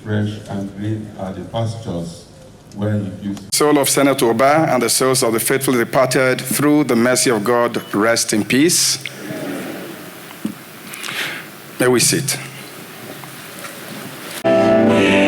fresh and green are the pastures when you soul of Senator Ubah and the souls of the faithfully departed, through the mercy of God, rest in peace. May we sit. Yeah.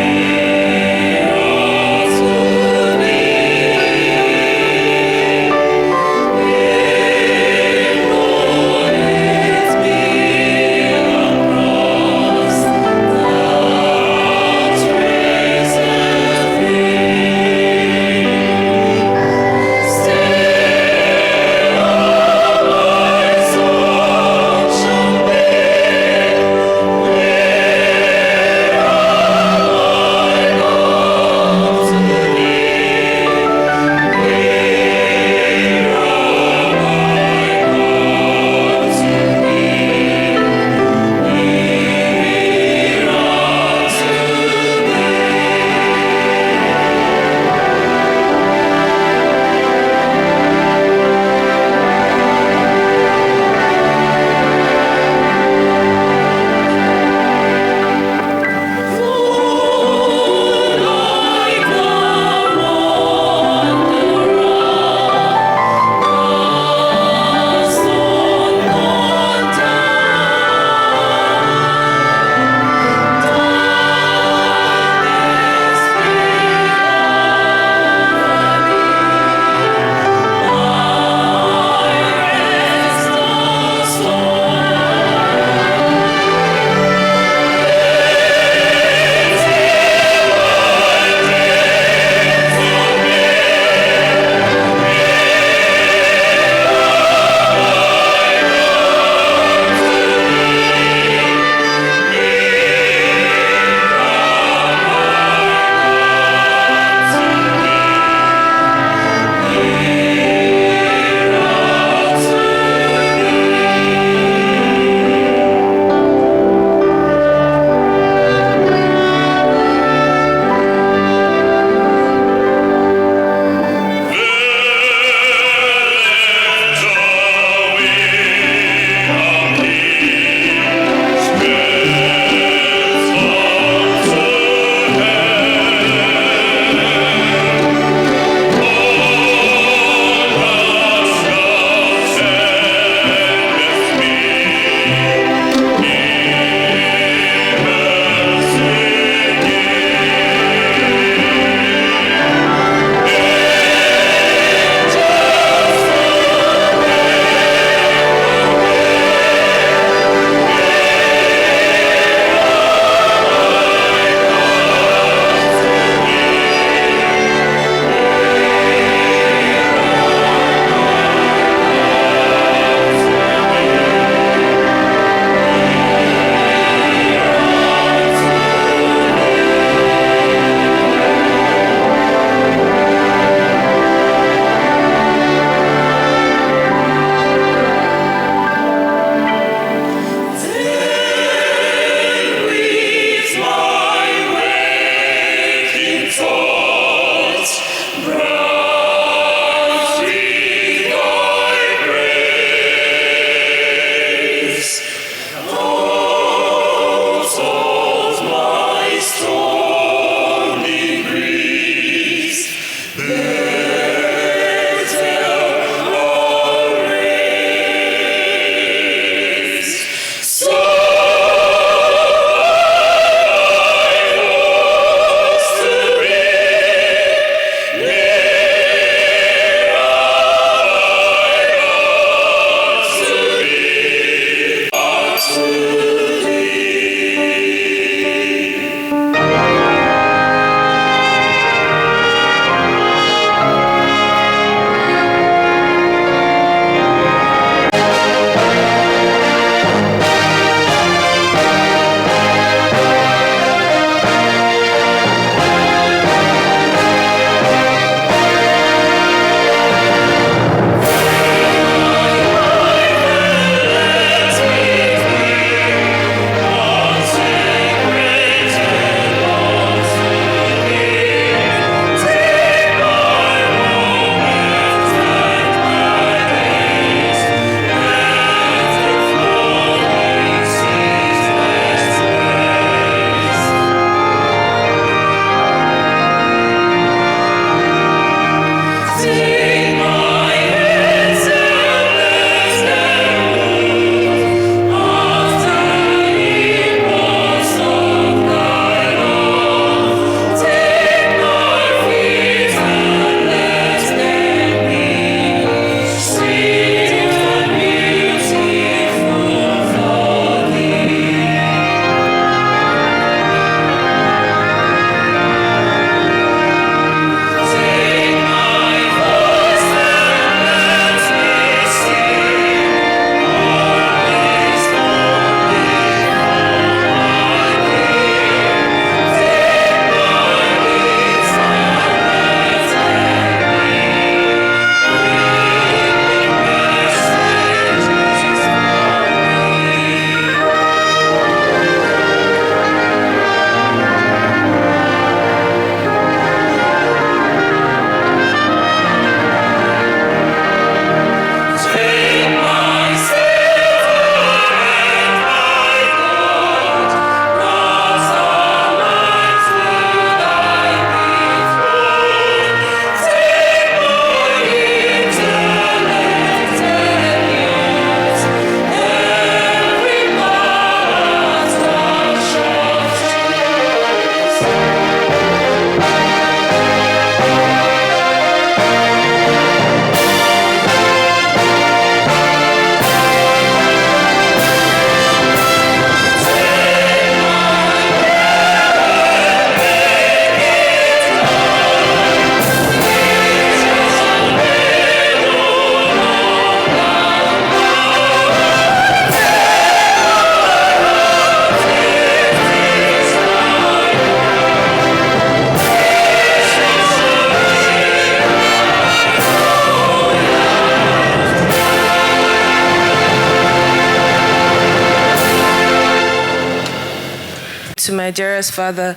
to my dearest father,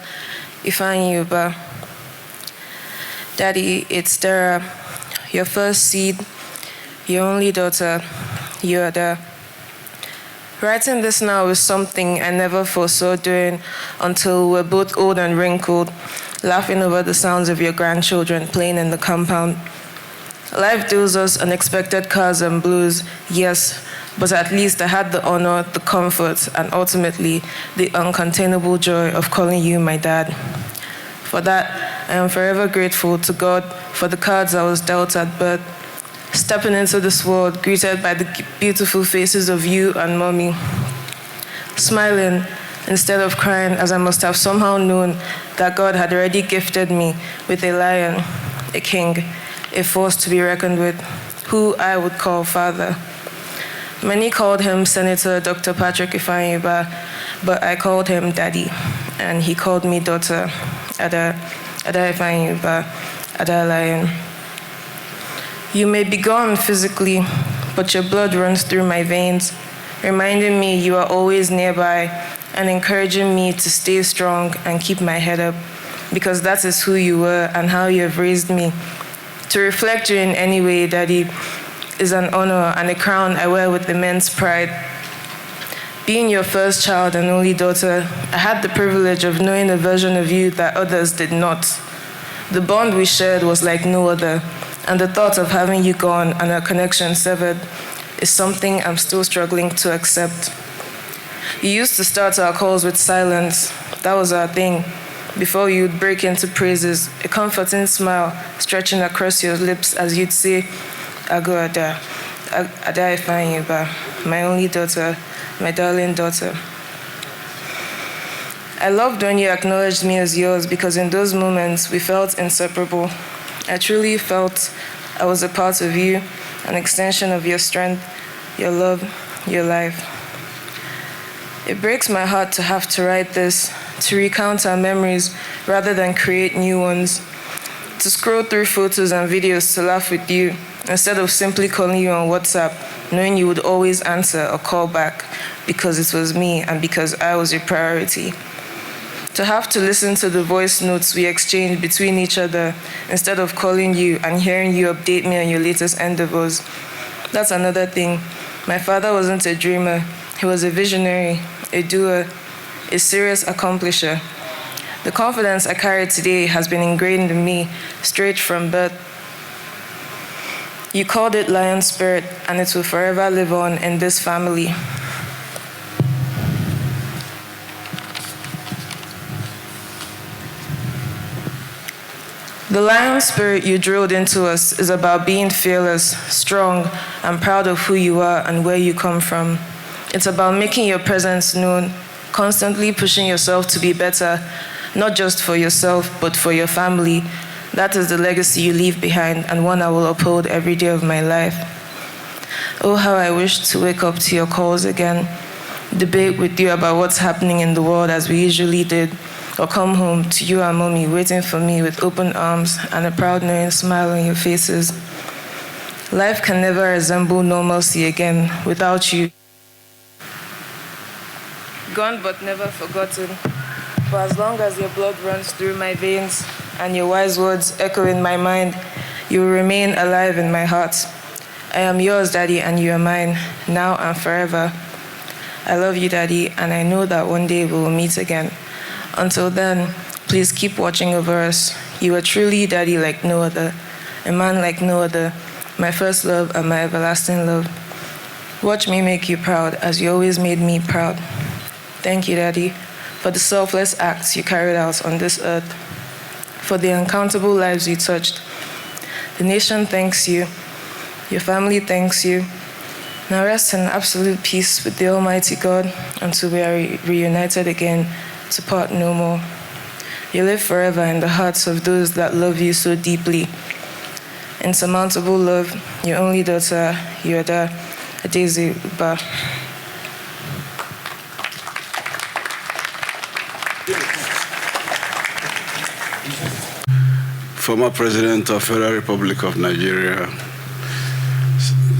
Ifeanyi Ubah. Daddy, it's Dara, your first seed, your only daughter, you are there. Writing this now is something I never foresaw doing until we're both old and wrinkled, laughing over the sounds of your grandchildren playing in the compound. Life deals us unexpected cars and blues, yes, but at least I had the honor, the comfort, and ultimately the uncontainable joy of calling you my dad. For that, I am forever grateful to God for the cards I was dealt at birth, stepping into this world, greeted by the beautiful faces of you and mommy, smiling instead of crying, as I must have somehow known that God had already gifted me with a lion, a king, a force to be reckoned with, who I would call father. Many called him Senator Dr. Patrick Ifeanyi Ubah, but I called him daddy, and he called me daughter, Ada Ifeanyi Ubah, Ada Lion. You may be gone physically, but your blood runs through my veins, reminding me you are always nearby and encouraging me to stay strong and keep my head up, because that is who you were and how you have raised me. To reflect you in any way, Daddy, is an honor and a crown I wear with immense pride. Being your first child and only daughter, I had the privilege of knowing a version of you that others did not. The bond we shared was like no other, and the thought of having you gone and our connection severed is something I'm still struggling to accept. You used to start our calls with silence. That was our thing. Before you'd break into praises, a comforting smile stretching across your lips as you'd say, Ago Ada, Ada Ifeanyi Ubah, my only daughter, my darling daughter. I loved when you acknowledged me as yours, because in those moments we felt inseparable. I truly felt I was a part of you, an extension of your strength, your love, your life. It breaks my heart to have to write this, to recount our memories rather than create new ones, to scroll through photos and videos to laugh with you instead of simply calling you on WhatsApp, knowing you would always answer or call back because it was me and because I was your priority. To have to listen to the voice notes we exchanged between each other instead of calling you and hearing you update me on your latest endeavors. That's another thing. My father wasn't a dreamer. He was a visionary, a doer, a serious accomplisher. The confidence I carry today has been ingrained in me straight from birth. You called it lion spirit, and it will forever live on in this family. The lion spirit you drilled into us is about being fearless, strong, and proud of who you are and where you come from. It's about making your presence known, constantly pushing yourself to be better, not just for yourself, but for your family. That is the legacy you leave behind, and one I will uphold every day of my life. Oh, how I wish to wake up to your calls again, debate with you about what's happening in the world as we usually did, or come home to you and mommy waiting for me with open arms and a proud knowing smile on your faces. Life can never resemble normalcy again without you. Gone but never forgotten. For as long as your blood runs through my veins and your wise words echo in my mind, you will remain alive in my heart. I am yours, Daddy, and you are mine, now and forever. I love you, Daddy, and I know that one day we will meet again. Until then, please keep watching over us. You are truly Daddy like no other, a man like no other, my first love and my everlasting love. Watch me make you proud as you always made me proud. Thank you, Daddy, for the selfless acts you carried out on this earth, for the uncountable lives you touched. The nation thanks you. Your family thanks you. Now rest in absolute peace with the Almighty God until we are reunited again to part no more. You live forever in the hearts of those that love you so deeply. Insurmountable love, your only daughter, Yoda Adeze Ubah. Former President of Federal Republic of Nigeria,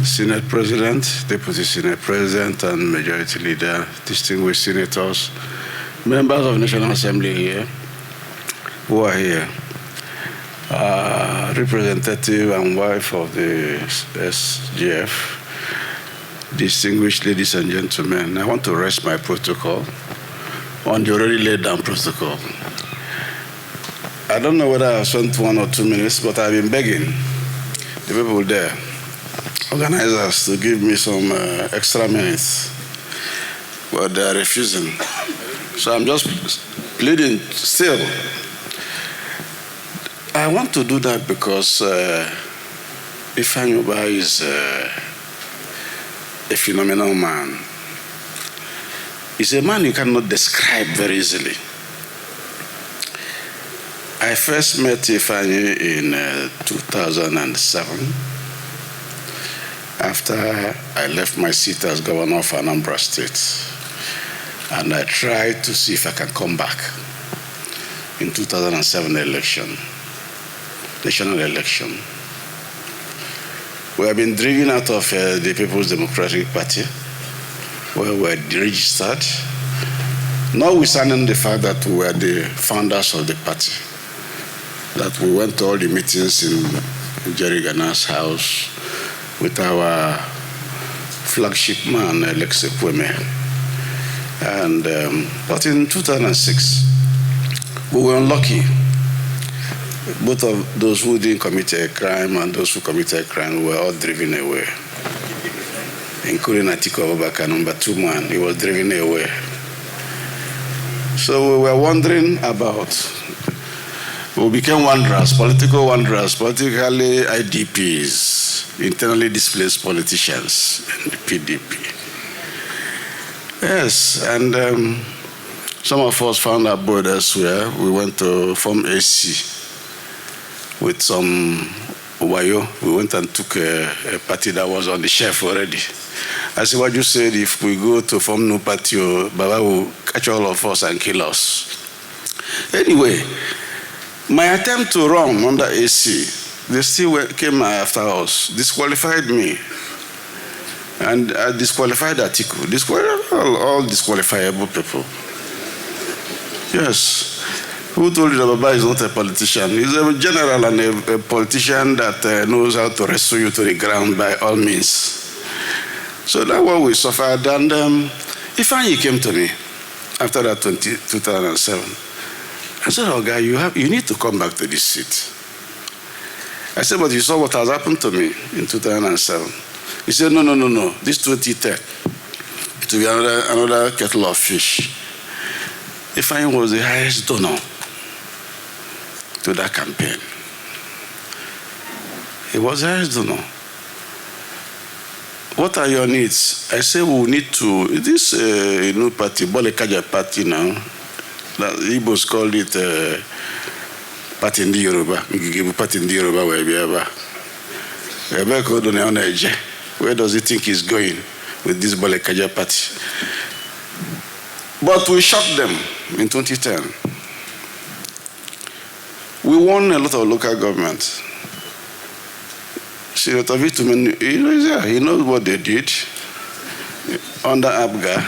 Senate President, Deputy Senate President, and Majority Leader, distinguished senators, members of National Assembly here, who are here, representative and wife of the SGF, distinguished ladies and gentlemen, I want to rest my protocol on the already laid down protocol. I don't know whether I spent 1 or 2 minutes, but I've been begging the people there, organizers, to give me some extra minutes, but they're refusing. So I'm just pleading still. I want to do that because Ifeanyi Ubah is a phenomenal man. He's a man you cannot describe very easily. I first met Ifeanyi in 2007 after I left my seat as governor of Anambra State. And I tried to see if I can come back in 2007 election, national election. We have been driven out of the People's Democratic Party, where we were registered, notwithstanding the fact that we were the founders of the party, that we went to all the meetings in Jerry Gana's house with our flagship man, Alex Kweme. And but in 2006, we were unlucky. Both of those who didn't commit a crime and those who committed a crime were all driven away, including Atiku Abubakar, number 2 man. He was driven away. So we were wondering about. We became wanderers, politically IDPs, internally displaced politicians in the PDP. Yes, and some of us found our abode elsewhere. We went to form AC with some Wayo. We went and took a party that was on the shelf already. I said, what you said, if we go to form no party, Baba will catch all of us and kill us. Anyway, my attempt to run under AC, they still came after us, disqualified me. And disqualified Atiku, all disqualifiable people. Yes. Who told you that Baba is not a politician? He's a general and a politician that knows how to wrestle you to the ground by all means. So that's what we suffered. And Ifeanyi came to me after that 2007. I said, oh, guy, you need to come back to this seat. I said, but you saw what has happened to me in 2007. He said, no, this 2010, it will be another kettle of fish. Ifeanyi was the highest donor to that campaign. He was the highest donor. What are your needs? I said, we need to, this new party, Bolekaja party now, that Igbos called it Party in the Yoruba, Ngige Party in the Yoruba, where does he think he's going with this Bolekaja party? But we shocked them in 2010. We won a lot of local governments. Senator Vitumen, he knows what they did under Abga.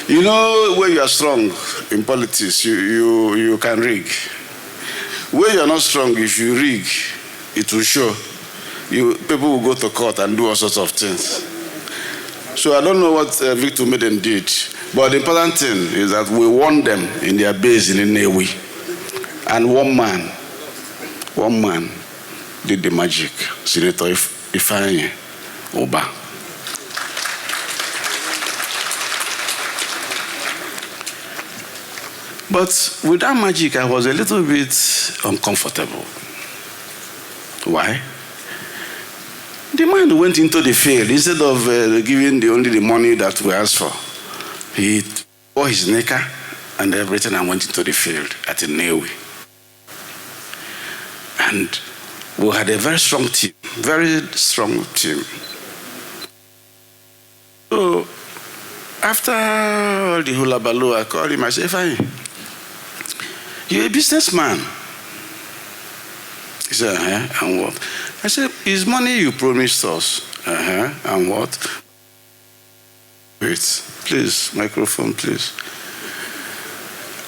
You know, when you are strong in politics, you can rig. When you are not strong, if you rig, it will show. People will go to court and do all sorts of things. So I don't know what Victor Maiden did, but the important thing is that we won them in their base in Nnewi. And one man did the magic, Senator Ifeanyi Ubah. But with that magic, I was a little bit uncomfortable. Why? The man went into the field. Instead of giving only the money that we asked for, he wore his knicker and everything and went into the field at Nnewi. And we had a very strong team. So after all the hula baloo, I called him. I said, "Fine, you're a businessman." He said, and what? I said, "It's money you promised us." And what? Wait, please, microphone, please.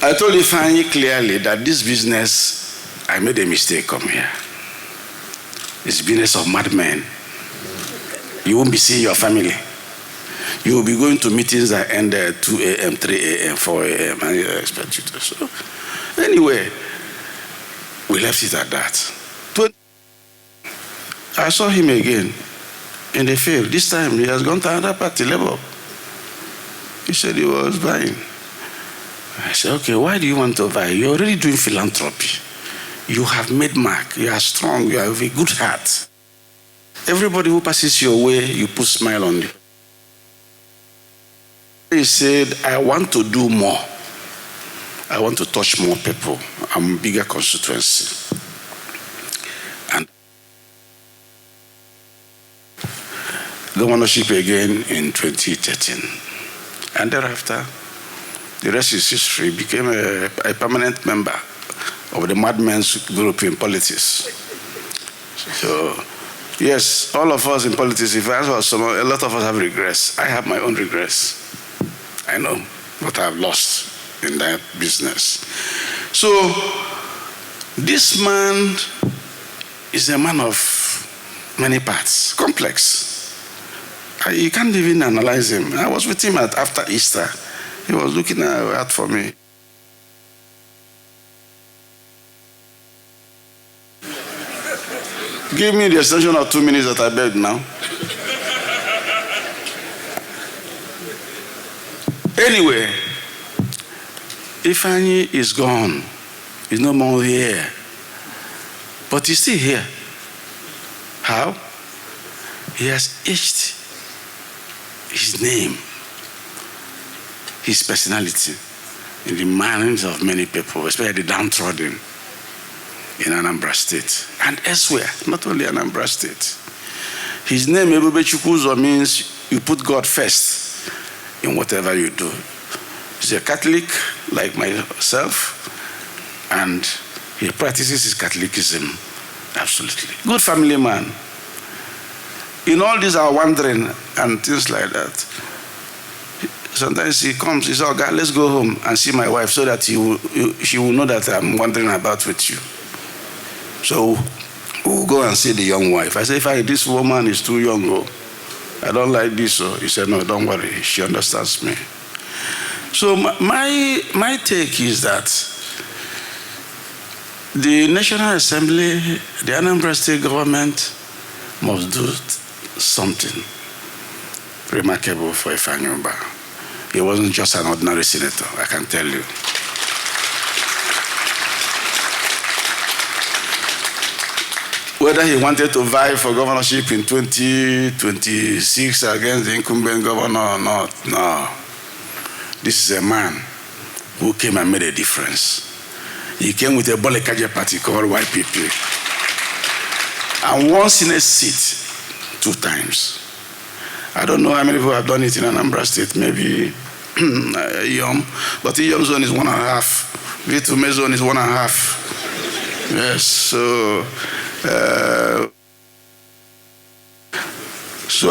I told Ifeanyi clearly that this business, I made a mistake coming here. It's business of madmen. You won't be seeing your family. You will be going to meetings that end at 2 a.m., 3 a.m., 4 a.m., and I expect you to. So, anyway, we left it at that. I saw him again in the field. This time he has gone to another party, Labour. He said he was buying. I said, okay, why do you want to buy? You're already doing philanthropy. You have made mark. You are strong. You have a good heart. Everybody who passes your way, you put smile on you. He said, I want to do more. I want to touch more people. I'm a bigger constituency. And governorship again in 2013. And thereafter, the rest is history. Became a permanent member of the madmen's group in politics. So, yes, all of us in politics, if I ask a lot of us have regrets. I have my own regrets. I know what I've lost in that business. So, this man is a man of many parts, complex. You can't even analyze him. I was with him after Easter. He was looking out for me. Give me the extension of 2 minutes that I begged now. Anyway, Ifeanyi is gone. He's no more here. But he's still here. How? He has etched his name, his personality in the minds of many people, especially the downtrodden in Anambra State and elsewhere, not only Anambra State. His name, Ebube Chukwuzo, means you put God first in whatever you do. He's a Catholic like myself, and he practices his Catholicism absolutely. Good family man. In all these are wandering and things like that. Sometimes he comes, he says, oh God, let's go home and see my wife so that she will know that I'm wandering about with you. So we'll go and see the young wife. I say, this woman is too young, oh, I don't like this. So he said, no, don't worry, she understands me. So my take is that the National Assembly, the Anambra State government must do something remarkable for Ifeanyi Ubah. He wasn't just an ordinary senator, I can tell you. Whether he wanted to vie for governorship in 2026 against the incumbent governor or not, no. This is a man who came and made a difference. He came with a Bolekaje party called YPP. And one Senate seat 2 times. I don't know how many people have done it in Anambra State, maybe Iyom, but Iyom zone is 1.5. Vitume zone is 1.5. Yes, so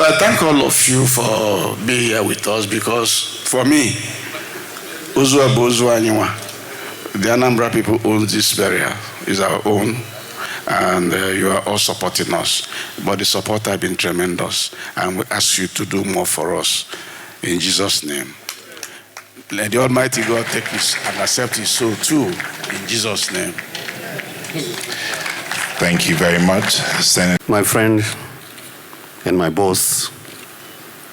I thank all of you for being here with us, because for me, the Anambra people own this area, is our own. And you are all supporting us. But the support has been tremendous. And we ask you to do more for us. In Jesus' name. Let the Almighty God take his and accept his soul too. In Jesus' name. Thank you very much, Senator. My friend and my boss,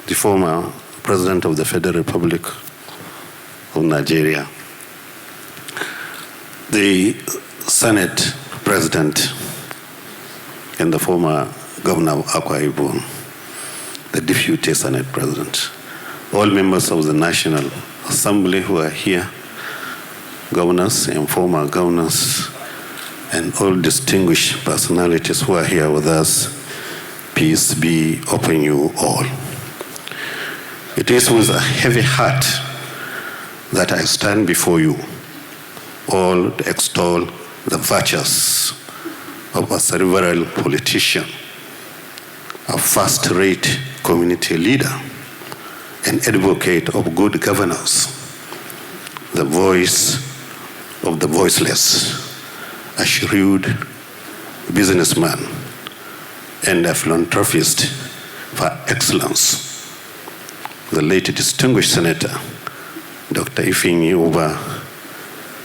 the former President of the Federal Republic of Nigeria, the Senate President and the former Governor of Akpabio, the Deputy Senate President, all members of the National Assembly who are here, governors and former governors, and all distinguished personalities who are here with us, peace be upon you all. It is with a heavy heart that I stand before you, all to extol the virtues of a cerebral politician, a first-rate community leader, an advocate of good governance, the voice of the voiceless, a shrewd businessman, and a philanthropist par excellence, the late distinguished Senator, Dr. Ifeanyi Ubah,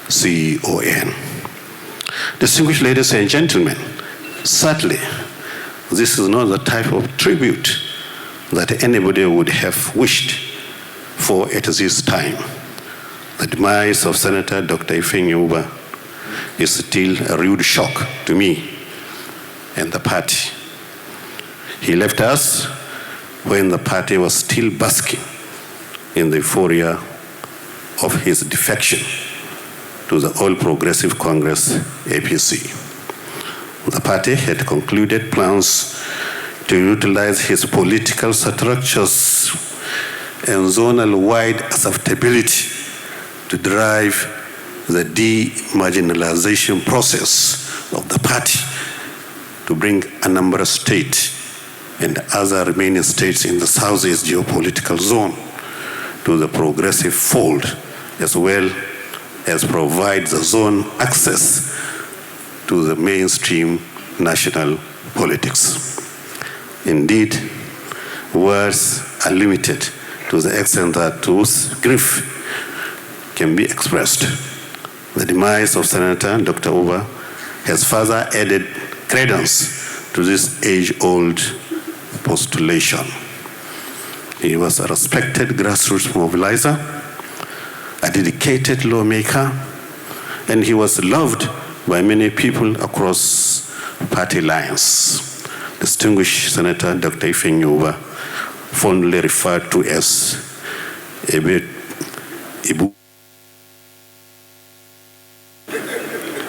CON. Distinguished ladies and gentlemen, sadly, this is not the type of tribute that anybody would have wished for at this time. The demise of Senator Dr. Ifeanyi Ubah is still a rude shock to me and the party. He left us when the party was still basking in the euphoria of his defection to the All Progressive Congress, APC. The party had concluded plans to utilize his political structures and zonal-wide acceptability to drive the demarginalization process of the party to bring Anambra State and other remaining states in the Southeast geopolitical zone to the progressive fold, as well as provide the zone access to the mainstream national politics. Indeed, words are limited to the extent that whose grief can be expressed. The demise of Senator Dr. Ubah has further added credence to this age-old postulation. He was a respected grassroots mobilizer, a dedicated lawmaker, and he was loved by many people across party lines. Distinguished Senator Dr. Ifeanyi Ubah, fondly referred to as Ibu.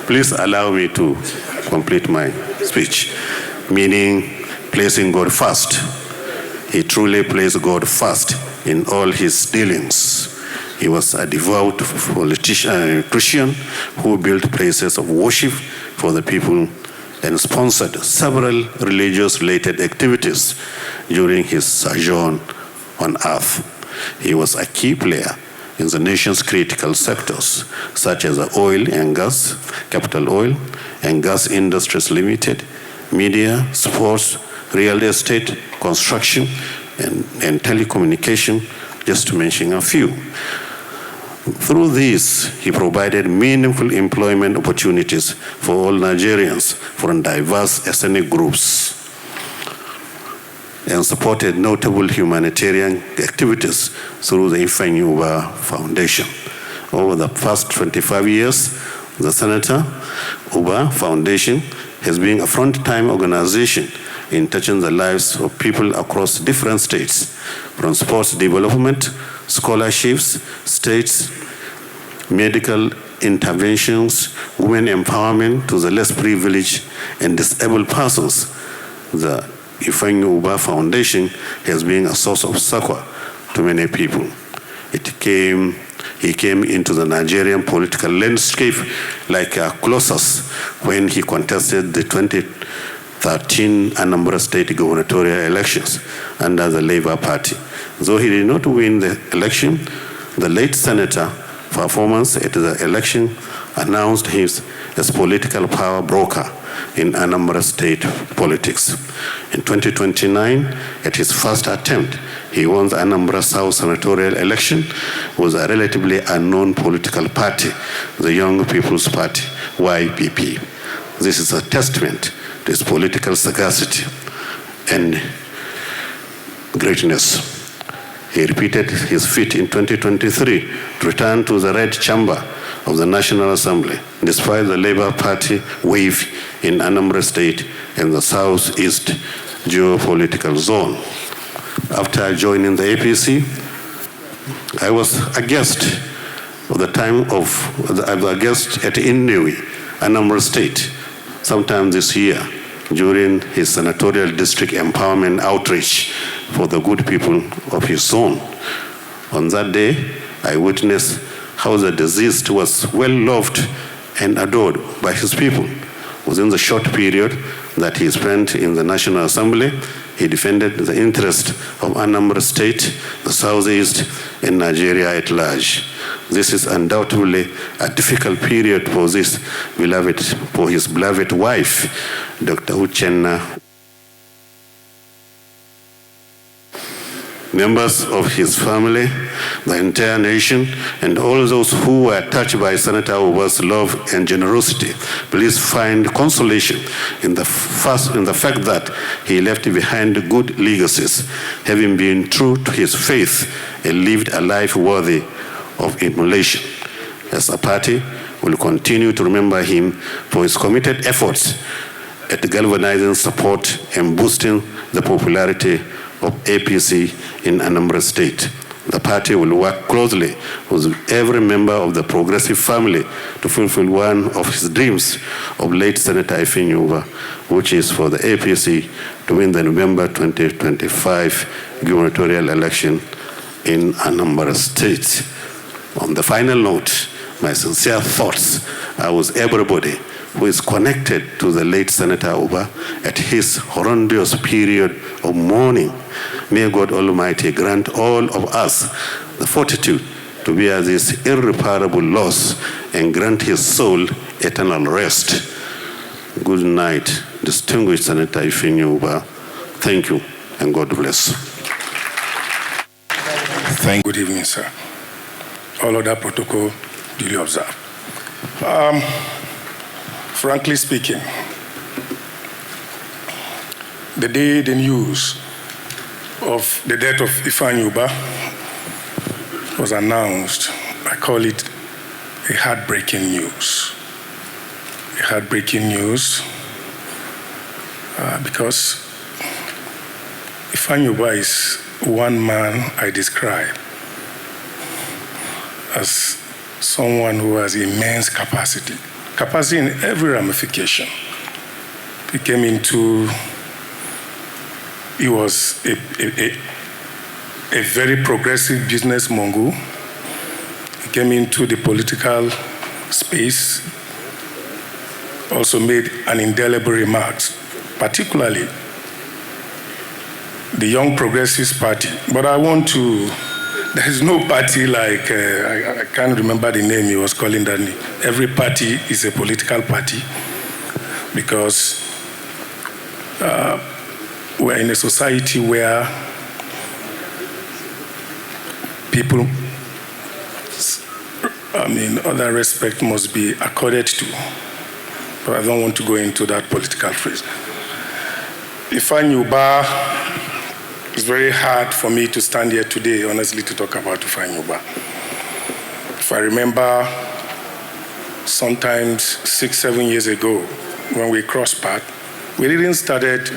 Please allow me to complete my speech, meaning placing God first. He truly placed God first in all his dealings. He was a devout Christian who built places of worship for the people and sponsored several religious-related activities during his sojourn on earth. He was a key player in the nation's critical sectors, such as the oil and gas, Capital Oil and Gas Industries Limited, media, sports, real estate, construction, and telecommunication, just to mention a few. Through this, he provided meaningful employment opportunities for all Nigerians from diverse ethnic groups and supported notable humanitarian activities through the Ifeanyi Ubah Foundation. Over the past 25 years, the Senator Ubah Foundation has been a front-time organization in touching the lives of people across different states, from sports development, scholarships, states, medical interventions, women empowerment to the less privileged and disabled persons. The Ifeanyi Ubah Foundation has been a source of succor to many people. He came into the Nigerian political landscape like a colossus when he contested the 2013 Anambra State gubernatorial elections under the Labour Party. Though he did not win the election, the late senator performance at the election announced him as political power broker in Anambra State politics. In 2029, at his first attempt, he won the Anambra South senatorial election with a relatively unknown political party, the Young People's Party, YPP. This is a testament to his political sagacity and greatness. He repeated his feat in 2023 to return to the red chamber of the National Assembly, despite the Labour Party wave in Anambra State and the Southeast geopolitical zone. After joining the APC, I was a guest at Innewi, Anambra State, sometime this year during his senatorial district empowerment outreach for the good people of his zone. On that day, I witnessed how the deceased was well loved and adored by his people. Within the short period that he spent in the National Assembly, He defended the interest of Anambra State, the Southeast, and Nigeria at large. This is undoubtedly a difficult period for his beloved wife, Dr. Uchenna. Members of his family, the entire nation, and all those who were touched by Senator Ubah's love and generosity, please find consolation in the fact that he left behind good legacies, having been true to his faith and lived a life worthy of emulation. As a party, we will continue to remember him for his committed efforts at galvanizing support and boosting the popularity of APC in Anambra State. The party will work closely with every member of the progressive family to fulfill one of his dreams of late Senator Ifeanyi Ubah, which is for the APC to win the November 2025 gubernatorial election in Anambra State. On the final note, my sincere thoughts are with everybody who is connected to the late Senator Ubah at his horrendous period of mourning. May God Almighty grant all of us the fortitude to bear this irreparable loss and grant his soul eternal rest. Good night, distinguished Senator Ifeanyi Ubah. Thank you, and God bless. Good evening, sir. All other protocol duly observed. Frankly speaking, the day the news of the death of Ifeanyi Ubah was announced, I call it a heartbreaking news. A heartbreaking news because Ifeanyi Ubah is one man I describe as someone who has immense capacity in every ramification. He was a very progressive business mogul. He came into the political space, also made an indelible remark, particularly the Young Progressives Party. But there is no party like, I can't remember the name he was calling that name. Every party is a political party because we're in a society where people, other respect must be accorded to. But I don't want to go into that political phrase. Ifeanyi Ubah, it's very hard for me to stand here today, honestly, to talk about Ifeanyi Ubah. If I remember, sometimes 6-7 years ago, when we crossed paths, we didn't started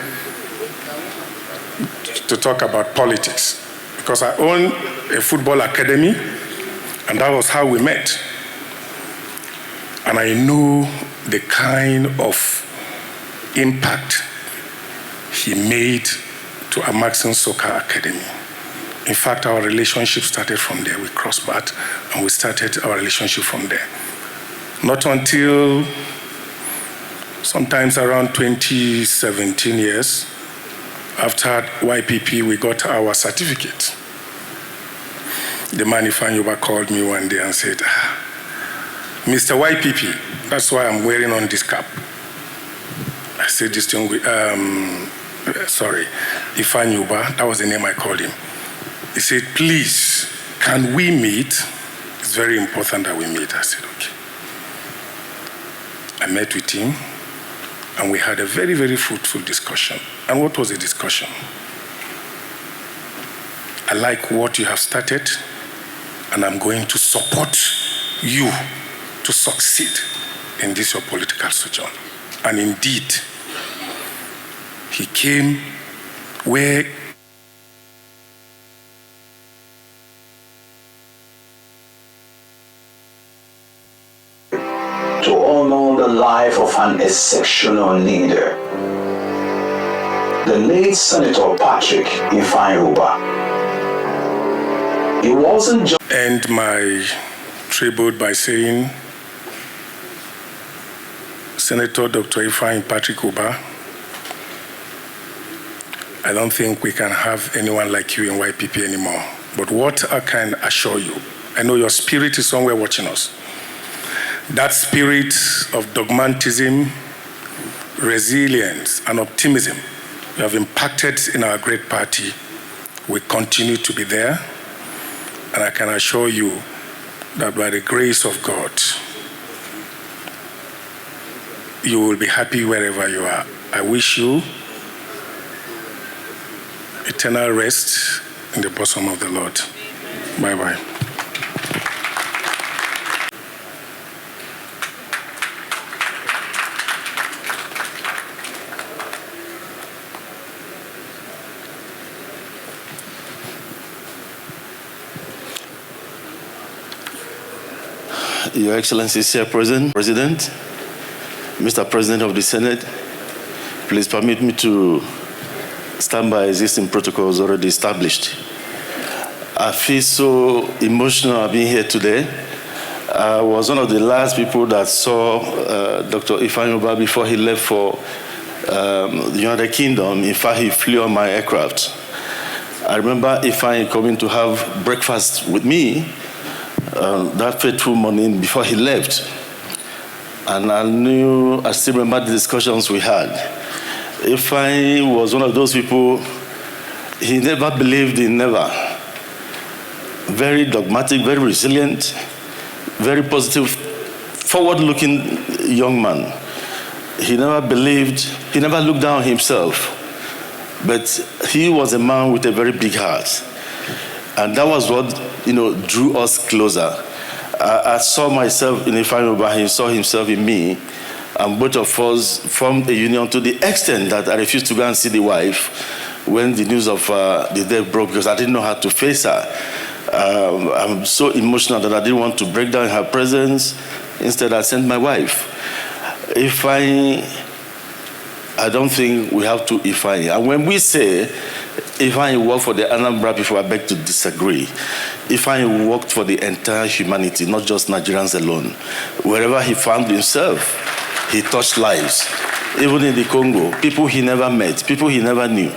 to talk about politics because I own a football academy, and that was how we met. And I knew the kind of impact he made to a Maxim Soccer Academy. In fact, our relationship started from there. We crossed paths and we started our relationship from there. Not until sometimes around 2017 years, after YPP, we got our certificate. The man Ifeanyi Ubah called me one day and said, Mr. YPP, that's why I'm wearing on this cap. I said, Ifeanyi Ubah, that was the name I called him. He said, please, can we meet? It's very important that we meet. I said, okay. I met with him, and we had a very, very fruitful discussion. And what was the discussion? I like what you have started, and I'm going to support you to succeed in this your political sojourn. And indeed, he came where to honor the life of an exceptional leader, the late Senator Patrick Ifeanyi Ubah. It wasn't just... End my tribute by saying, Senator Dr. Ifeanyi Patrick Ubah, I don't think we can have anyone like you in YPP anymore. But what I can assure you, I know your spirit is somewhere watching us. That spirit of dogmatism, resilience, and optimism you have impacted in our great party will continue to be there. And I can assure you that by the grace of God, you will be happy wherever you are. I wish you eternal rest in the bosom of the Lord. Bye-bye. Your Excellency, Sir President, Mr. President of the Senate, please permit me to stand by existing protocols already established. I feel so emotional being here today. I was one of the last people that saw Dr. Ifeanyi Ubah before he left for the United Kingdom. In fact, he flew on my aircraft. I remember Ifeanyi coming to have breakfast with me that fateful morning before he left. And I still remember the discussions we had. Ifeanyi was one of those people, he never believed in never. Very dogmatic, very resilient, very positive, forward-looking young man. He never believed, he never looked down himself, but he was a man with a very big heart. And that was what, drew us closer. I saw myself in Ifeanyi Ubah, he saw himself in me, and both of us formed a union to the extent that I refused to go and see the wife when the news of the death broke, because I didn't know how to face her. I'm so emotional that I didn't want to break down in her presence. Instead, I sent my wife. Ifeanyi, I don't think we have to Ifeanyi. And when we say Ifeanyi worked for the Anambra people, I beg to disagree. Ifeanyi worked for the entire humanity, not just Nigerians alone. Wherever he found himself, he touched lives. Even in the Congo, people he never met, people he never knew.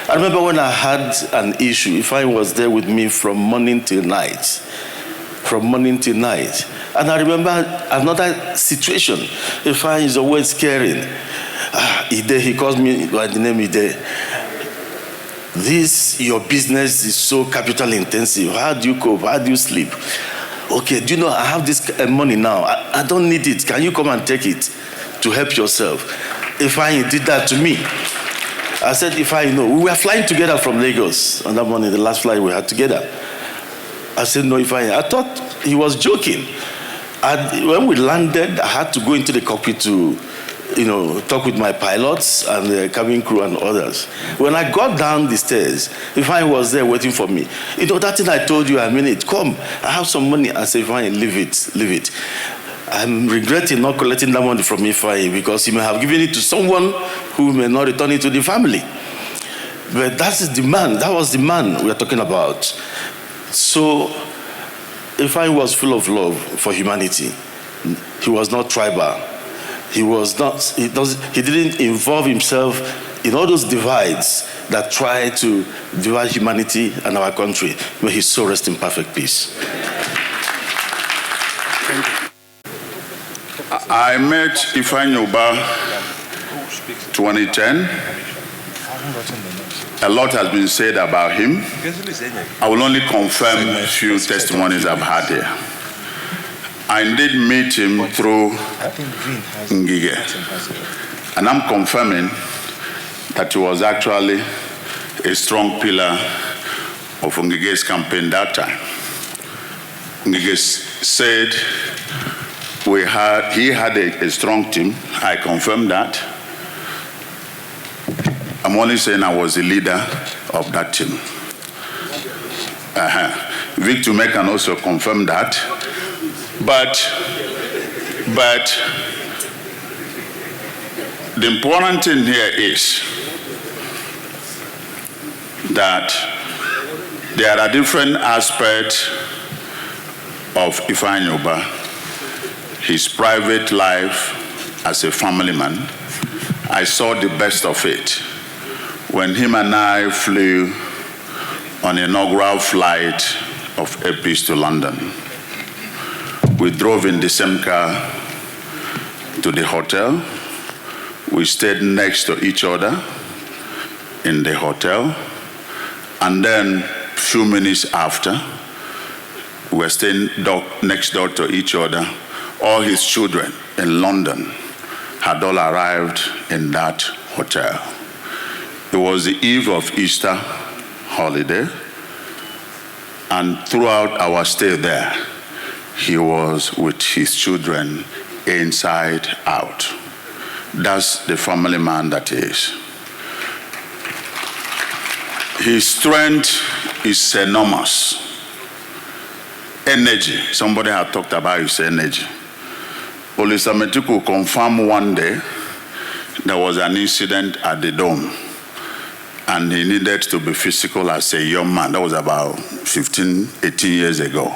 I remember when I had an issue, Ifeanyi was there with me from morning till night. From morning till night. And I remember another situation. Ifeanyi is always caring. Ide, he calls me by the name Ide. Your business is so capital intensive. How do you cope? How do you sleep? Okay, do you know I have this money now? I don't need it. Can you come and take it to help yourself? Ifeanyi did that to me. I said, Ifeanyi, we were flying together from Lagos on that morning, the last flight we had together. I said, no, Ifeanyi. I thought he was joking. When we landed, I had to go into the cockpit to talk with my pilots and the cabin crew and others. When I got down the stairs, Ifeanyi was there waiting for me. That thing I told you, I mean it. Come, I have some money. I said, Ifeanyi, leave it. I'm regretting not collecting that money from Ifeanyi because he may have given it to someone who may not return it to the family. But that was the man we are talking about. So Ifeanyi was full of love for humanity. He was not tribal. He didn't involve himself in all those divides that try to divide humanity and our country. May his soul rest in perfect peace. I met Ifeanyi Ubah 2010. A lot has been said about him. I will only confirm a few testimonies I've had here. I did meet him through Ngige, and I'm confirming that he was actually a strong pillar of Ngige's campaign that time. Ngige said he had a strong team. I confirmed that. I'm only saying I was the leader of that team. Victor May can also confirm that. But the important thing here is that there are different aspects of Ifeanyi Ubah. His private life as a family man, I saw the best of it when him and I flew on the inaugural flight of APs to London. We drove in the same car to the hotel. We stayed next to each other in the hotel. And then a few minutes after, we were staying next door to each other. All his children in London had all arrived in that hotel. It was the eve of Easter holiday, and throughout our stay there, he was with his children inside out. That's the family man that he is. His strength is enormous. Energy, somebody had talked about his energy. Olisametiku confirmed one day there was an incident at the Dome, and he needed to be physical as a young man. That was about 15, 18 years ago.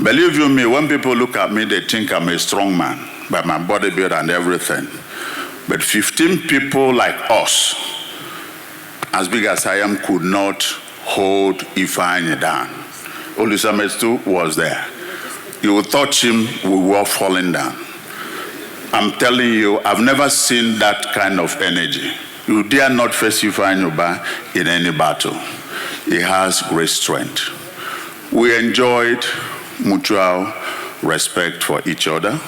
Believe you me, when people look at me, they think I'm a strong man by my body build and everything. But 15 people like us, as big as I am, could not hold Ifeanyi down. Olisametu was there. You would touch him, we were falling down. I'm telling you, I've never seen that kind of energy. You dare not face Ifeanyi Ubah in any battle. He has great strength. We enjoyed mutual respect for each other,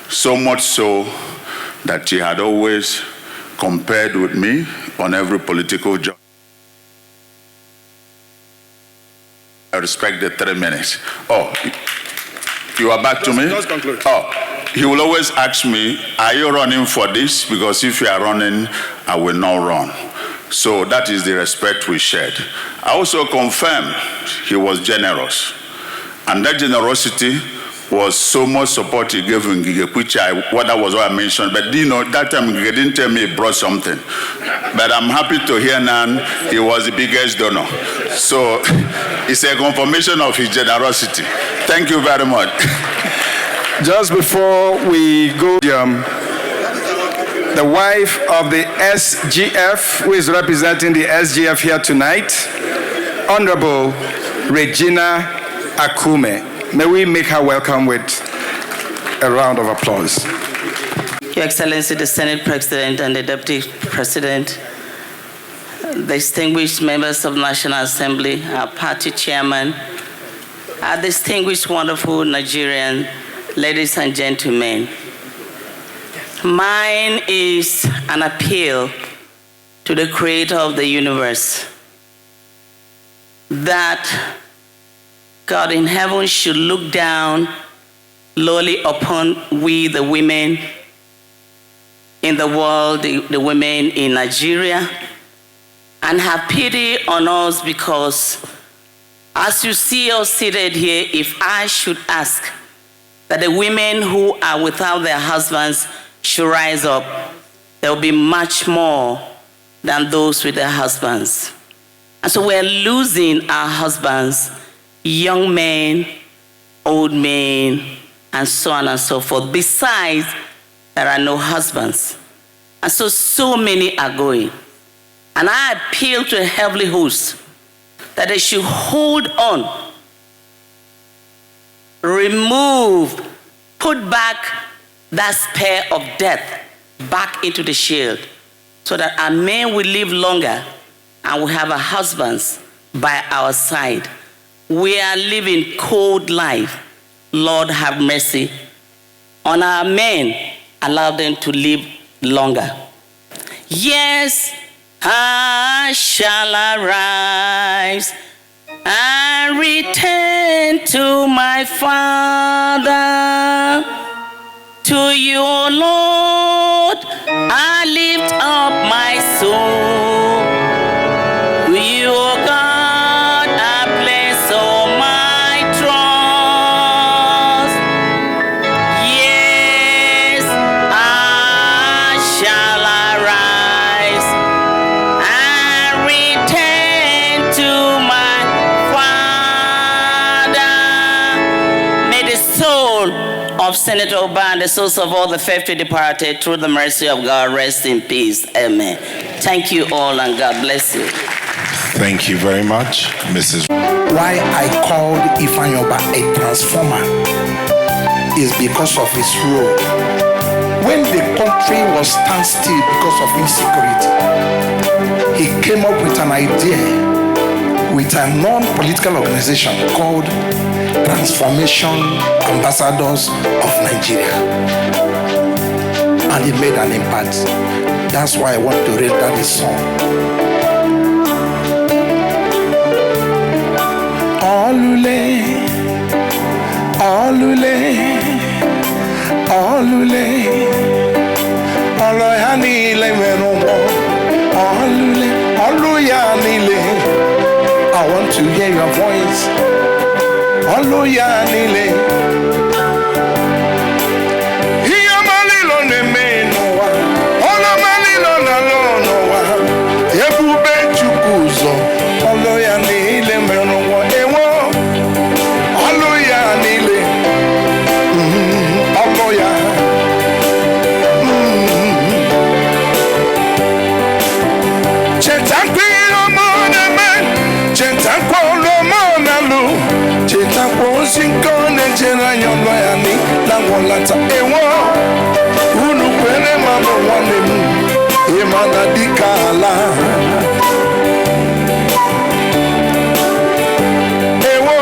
so much so that he had always compared with me on every political job. I respect the 3 minutes. Oh, you are back to me? Just conclude. Oh, he will always ask me, are you running for this? Because if you are running, I will not run. So that is the respect we shared. I also confirm he was generous. And that generosity was so much support he gave Ngige, which that was what I mentioned. But you know, that time Ngige didn't tell me he brought something. But I'm happy to hear now he was the biggest donor. So it's a confirmation of his generosity. Thank you very much. Just before we go, the wife of the SGF, who is representing the SGF here tonight, Honorable Regina Akume. May we make her welcome with a round of applause. Your Excellency, the Senate President and the Deputy President, distinguished members of the National Assembly, our party chairman, our distinguished, wonderful Nigerian ladies and gentlemen. Mine is an appeal to the Creator of the universe that God in heaven should look down lowly upon we, the women in the world, the women in Nigeria, and have pity on us, because as you see us seated here, if I should ask that the women who are without their husbands should rise up, there will be much more than those with their husbands. And so we're losing our husbands, young men, old men, and so on and so forth. Besides, there are no husbands. And so many are going. And I appeal to a heavenly host that they should hold on, remove, put back that spear of death back into the shield, so that our men will live longer and will have our husbands by our side. We are living cold life. Lord, have mercy on our men. Allow them to live longer. Yes, I shall arise and return to my Father. To you, Lord, I lift up my soul. To you, O God, I place all my trust. Yes, I shall arise and return to my Father. May the soul of Senator Ubah and the souls of all the faithfully departed, through the mercy of God, rest in peace. Amen. Thank you all, and God bless you. Thank you very much, Mrs. Why I called Ifeanyi Ubah a transformer is because of his role. When the country was standstill because of insecurity, he came up with an idea with a non-political organization called Transformation Ambassadors of Nigeria. And he made an impact. That's why I want to read that song. Olule, Olule, Olule, Oloyanile merumo, Olule, Oluyanile. I want to hear your voice. Oloyanile. Iyamalilo nemenowa, Olomalilo nalonowa, Ebube chukuzo, Oloyanile merumo, Ewo, Oloyanile, Oloya. Chetakwilo moneme, Chetakwolo monalu, Chetakwo sinkone jena yoloyani, Langolata ewo, Unukwele mano wanemu, Emana dikala. Ewo,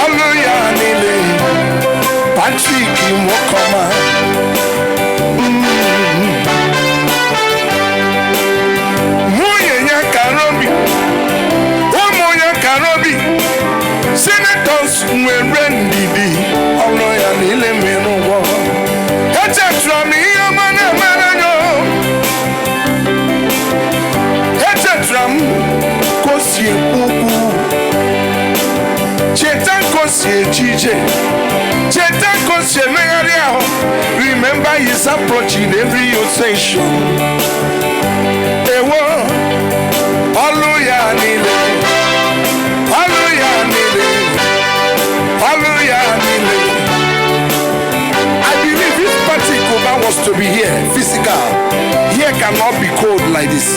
Oloyanile, Patrick Mokoma. Senators were ready, Oloyanile merumo. Etetram iyamana marano. Etetram kosie kuku. Chetan kosie chije. Chetan kosie megaria. Remember he's approaching every occasion. Ewo, Oloyanile. I believe this party was to be here, physical. Here cannot be cold like this.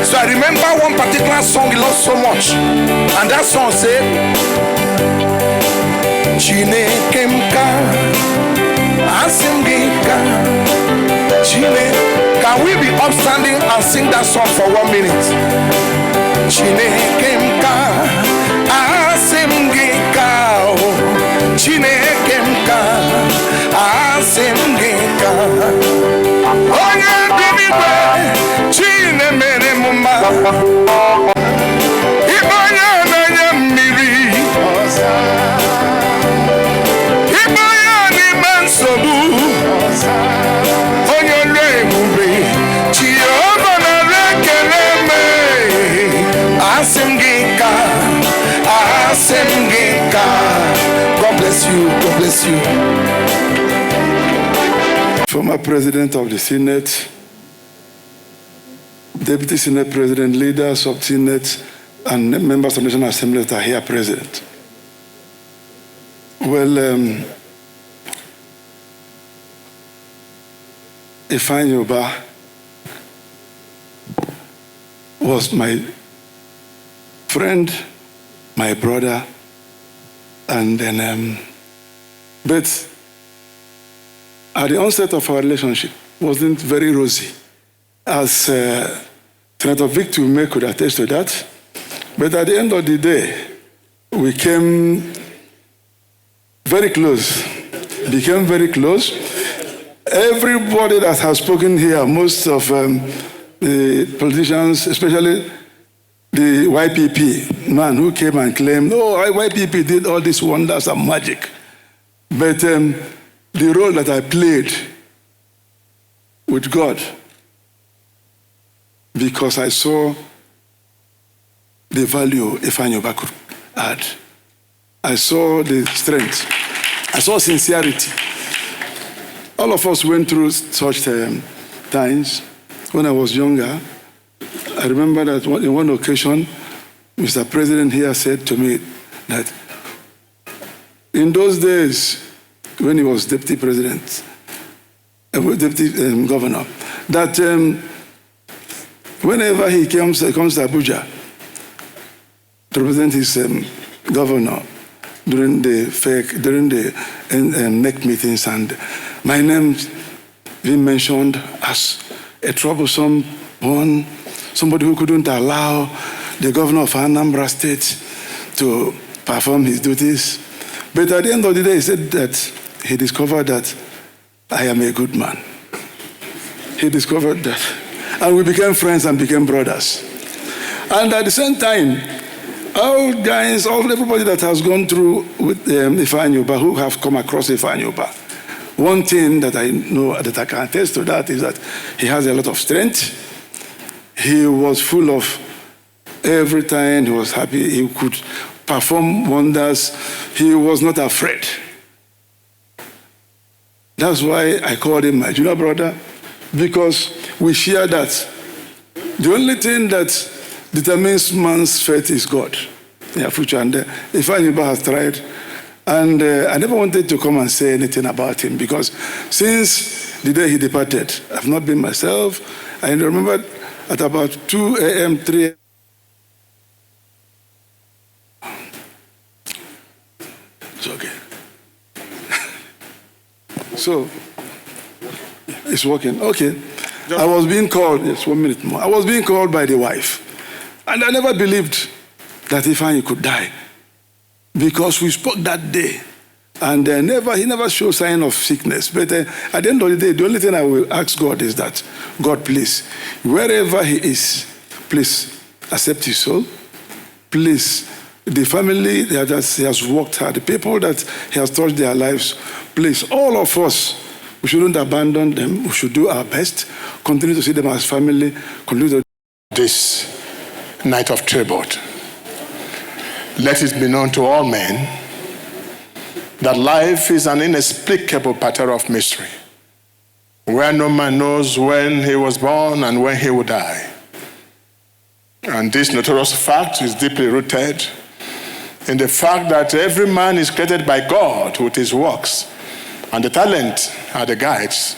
So I remember one particular song he loved so much. And that song said, Chinekemka, Asimgika, Chine. Can we be upstanding and sing that song for 1 minute? Chinekemka, Asimgika, Chinekemka, Asimgika. Oye bimiwe, Chine mere mumba. Ibanya nanya miri. Ibanya ni mansobu. Onye le mube. Chiyoba na rekeleme. Asimgika, Asimgika. God bless you. God bless you. Former President of the Senate, Deputy Senate President, leaders of Senate, and members of the National Assembly that are here present. Well, Ifeanyi Ubah was my friend, my brother, and then, but at the onset of our relationship, wasn't very rosy, as Senator Victor May could attest to that. But at the end of the day, we came very close, became very close. Everybody that has spoken here, most of the politicians, especially the YPP man who came and claimed, oh, YPP did all these wonders and magic. But the role that I played with God, because I saw the value Ifeanyi Ubah could add. I saw the strength. I saw sincerity. All of us went through such times. When I was younger, I remember that in one occasion, Mr. President here said to me that in those days, when he was deputy president, deputy governor, that whenever he comes to Abuja to represent his governor during the NEC meetings, and my name being mentioned as a troublesome one, somebody who couldn't allow the governor of Anambra State to perform his duties. But at the end of the day, he said that he discovered that I am a good man. He discovered that. And we became friends and became brothers. And at the same time, everybody that has gone through with Ifeanyi Ubah, who have come across Ifeanyi Ubah, one thing that I know that I can attest to that is that he has a lot of strength. He was full of, every time he was happy, he could perform wonders. He was not afraid. That's why I called him my junior brother, because we share that. The only thing that determines man's fate is God, future. And Ifeanyi Ubah has tried. And I never wanted to come and say anything about him, because since the day he departed, I've not been myself. I remember at about 2 a.m., 3 a.m. It's okay. So, it's working. Okay. I was being called, yes, 1 minute more. I was being called by the wife. And I never believed that Ifeanyi could die, because we spoke that day. And he never showed sign of sickness. But at the end of the day, the only thing I will ask God is that, God, please, wherever he is, please accept his soul. Please, the family that he has worked hard, the people that he has touched their lives, please, all of us, we shouldn't abandon them. We should do our best, continue to see them as family, continue to this night of tribute. Let it be known to all men that life is an inexplicable pattern of mystery, where no man knows when he was born and when he will die. And this notorious fact is deeply rooted in the fact that every man is created by God with his works, and the talent are the guides.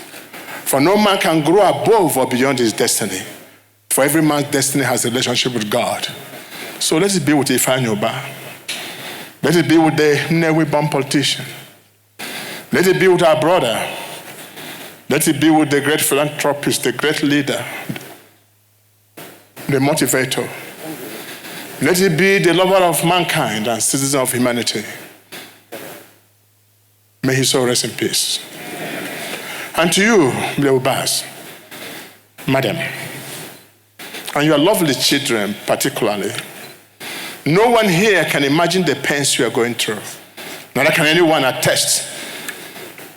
For no man can grow above or beyond his destiny. For every man's destiny has a relationship with God. So let it be with Ifeanyi Ubah. Let it be with the Nnewi-born politician. Let it be with our brother. Let it be with the great philanthropist, the great leader, the motivator. Let it be the lover of mankind and citizen of humanity. May his soul rest in peace. And to you, the Ubahs, madam, and your lovely children particularly, no one here can imagine the pains you are going through. Neither can anyone attest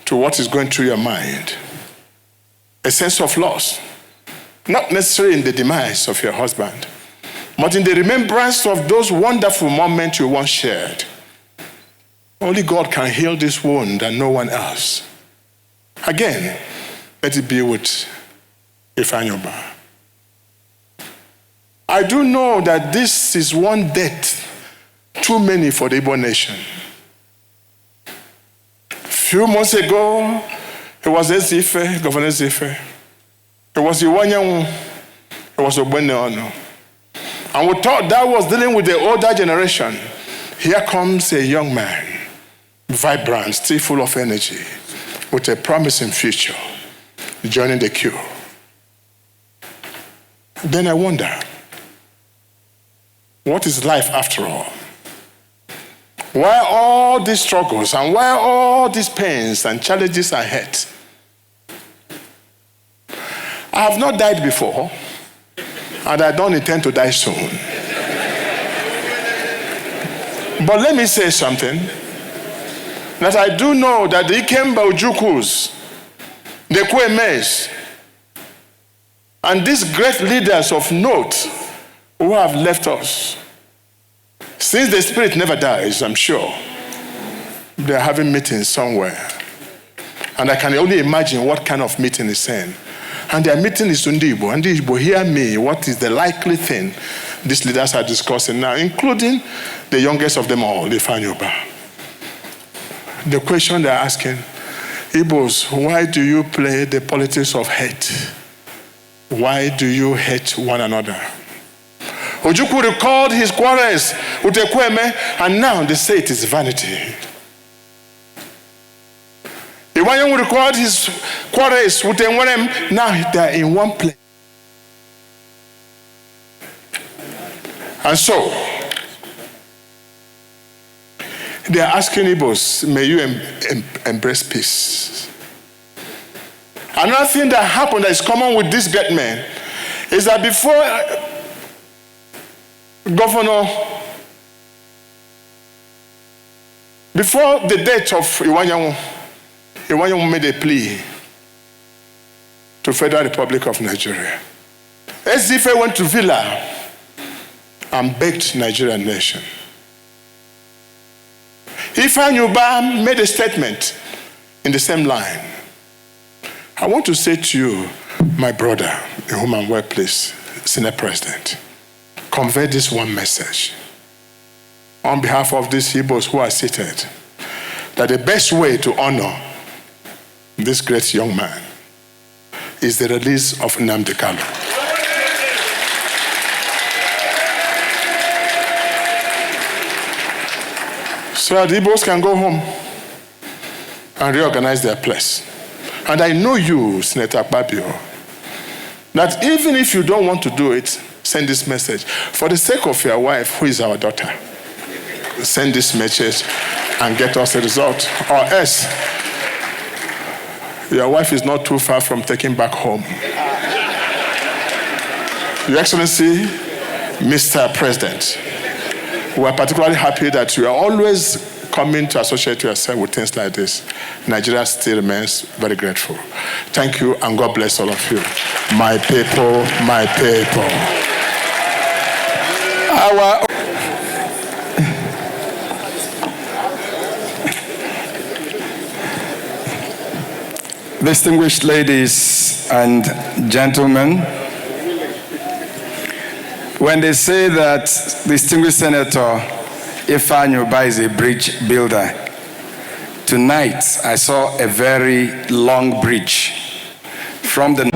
to what is going through your mind. A sense of loss, not necessarily in the demise of your husband, but in the remembrance of those wonderful moments you once shared. Only God can heal this wound and no one else. Again, let it be with Ifeanyi Ubah. I do know that this is one death too many for the Igbo nation. A few months ago, it was Ezife, Governor Ezife. It was Iwanyanwu. It was Ogbeneonu. And we thought that was dealing with the older generation. Here comes a young man, vibrant, still full of energy, with a promising future, joining the queue. Then I wonder, what is life after all? Why all these struggles and why all these pains and challenges ahead? I have not died before, and I don't intend to die soon. But let me say something, that I do know that the Ikemba Ojukus, the Kwemes, and these great leaders of note who have left us, since the spirit never dies, I'm sure, they're having meetings somewhere. And I can only imagine what kind of meeting is saying. And their meeting is Ndibo. And Ndibo, hear me, what is the likely thing these leaders are discussing now, including the youngest of them all, Ifeanyi Ubah. The question they're asking, Igbos, why do you play the politics of hate? Why do you hate one another? Ojukwu recalled his quarrels with Ekweme, and now they say it is vanity. Iwanyanwu recalled his quarrels with Enwerem, now they are in one place. And so, they are asking Igbos, may you embrace peace. Another thing that happened that is common with these great men is that before the death of Iwanyanwu made a plea to Federal Republic of Nigeria. Ezife went to Villa and begged Nigerian nation. Ifeanyi Ubah made a statement in the same line. I want to say to you, my brother, in whom I'm well pleased, Senate President, convey this one message on behalf of these Igbos who are seated, that the best way to honor this great young man is the release of Nnamdikanu. So that the Igbos can go home and reorganize their place. And I know you, Senator Akpabio, that even if you don't want to do it, send this message. For the sake of your wife, who is our daughter, send this message and get us a result. Or else, your wife is not too far from taking back home. Your Excellency, Mr. President, we are particularly happy that you are always coming to associate yourself with things like this. Nigeria still remains very grateful. Thank you, and God bless all of you. My people, my people. Our distinguished ladies and gentlemen, when they say that distinguished Senator Ifeanyi Ubah is a bridge builder, tonight I saw a very long bridge from the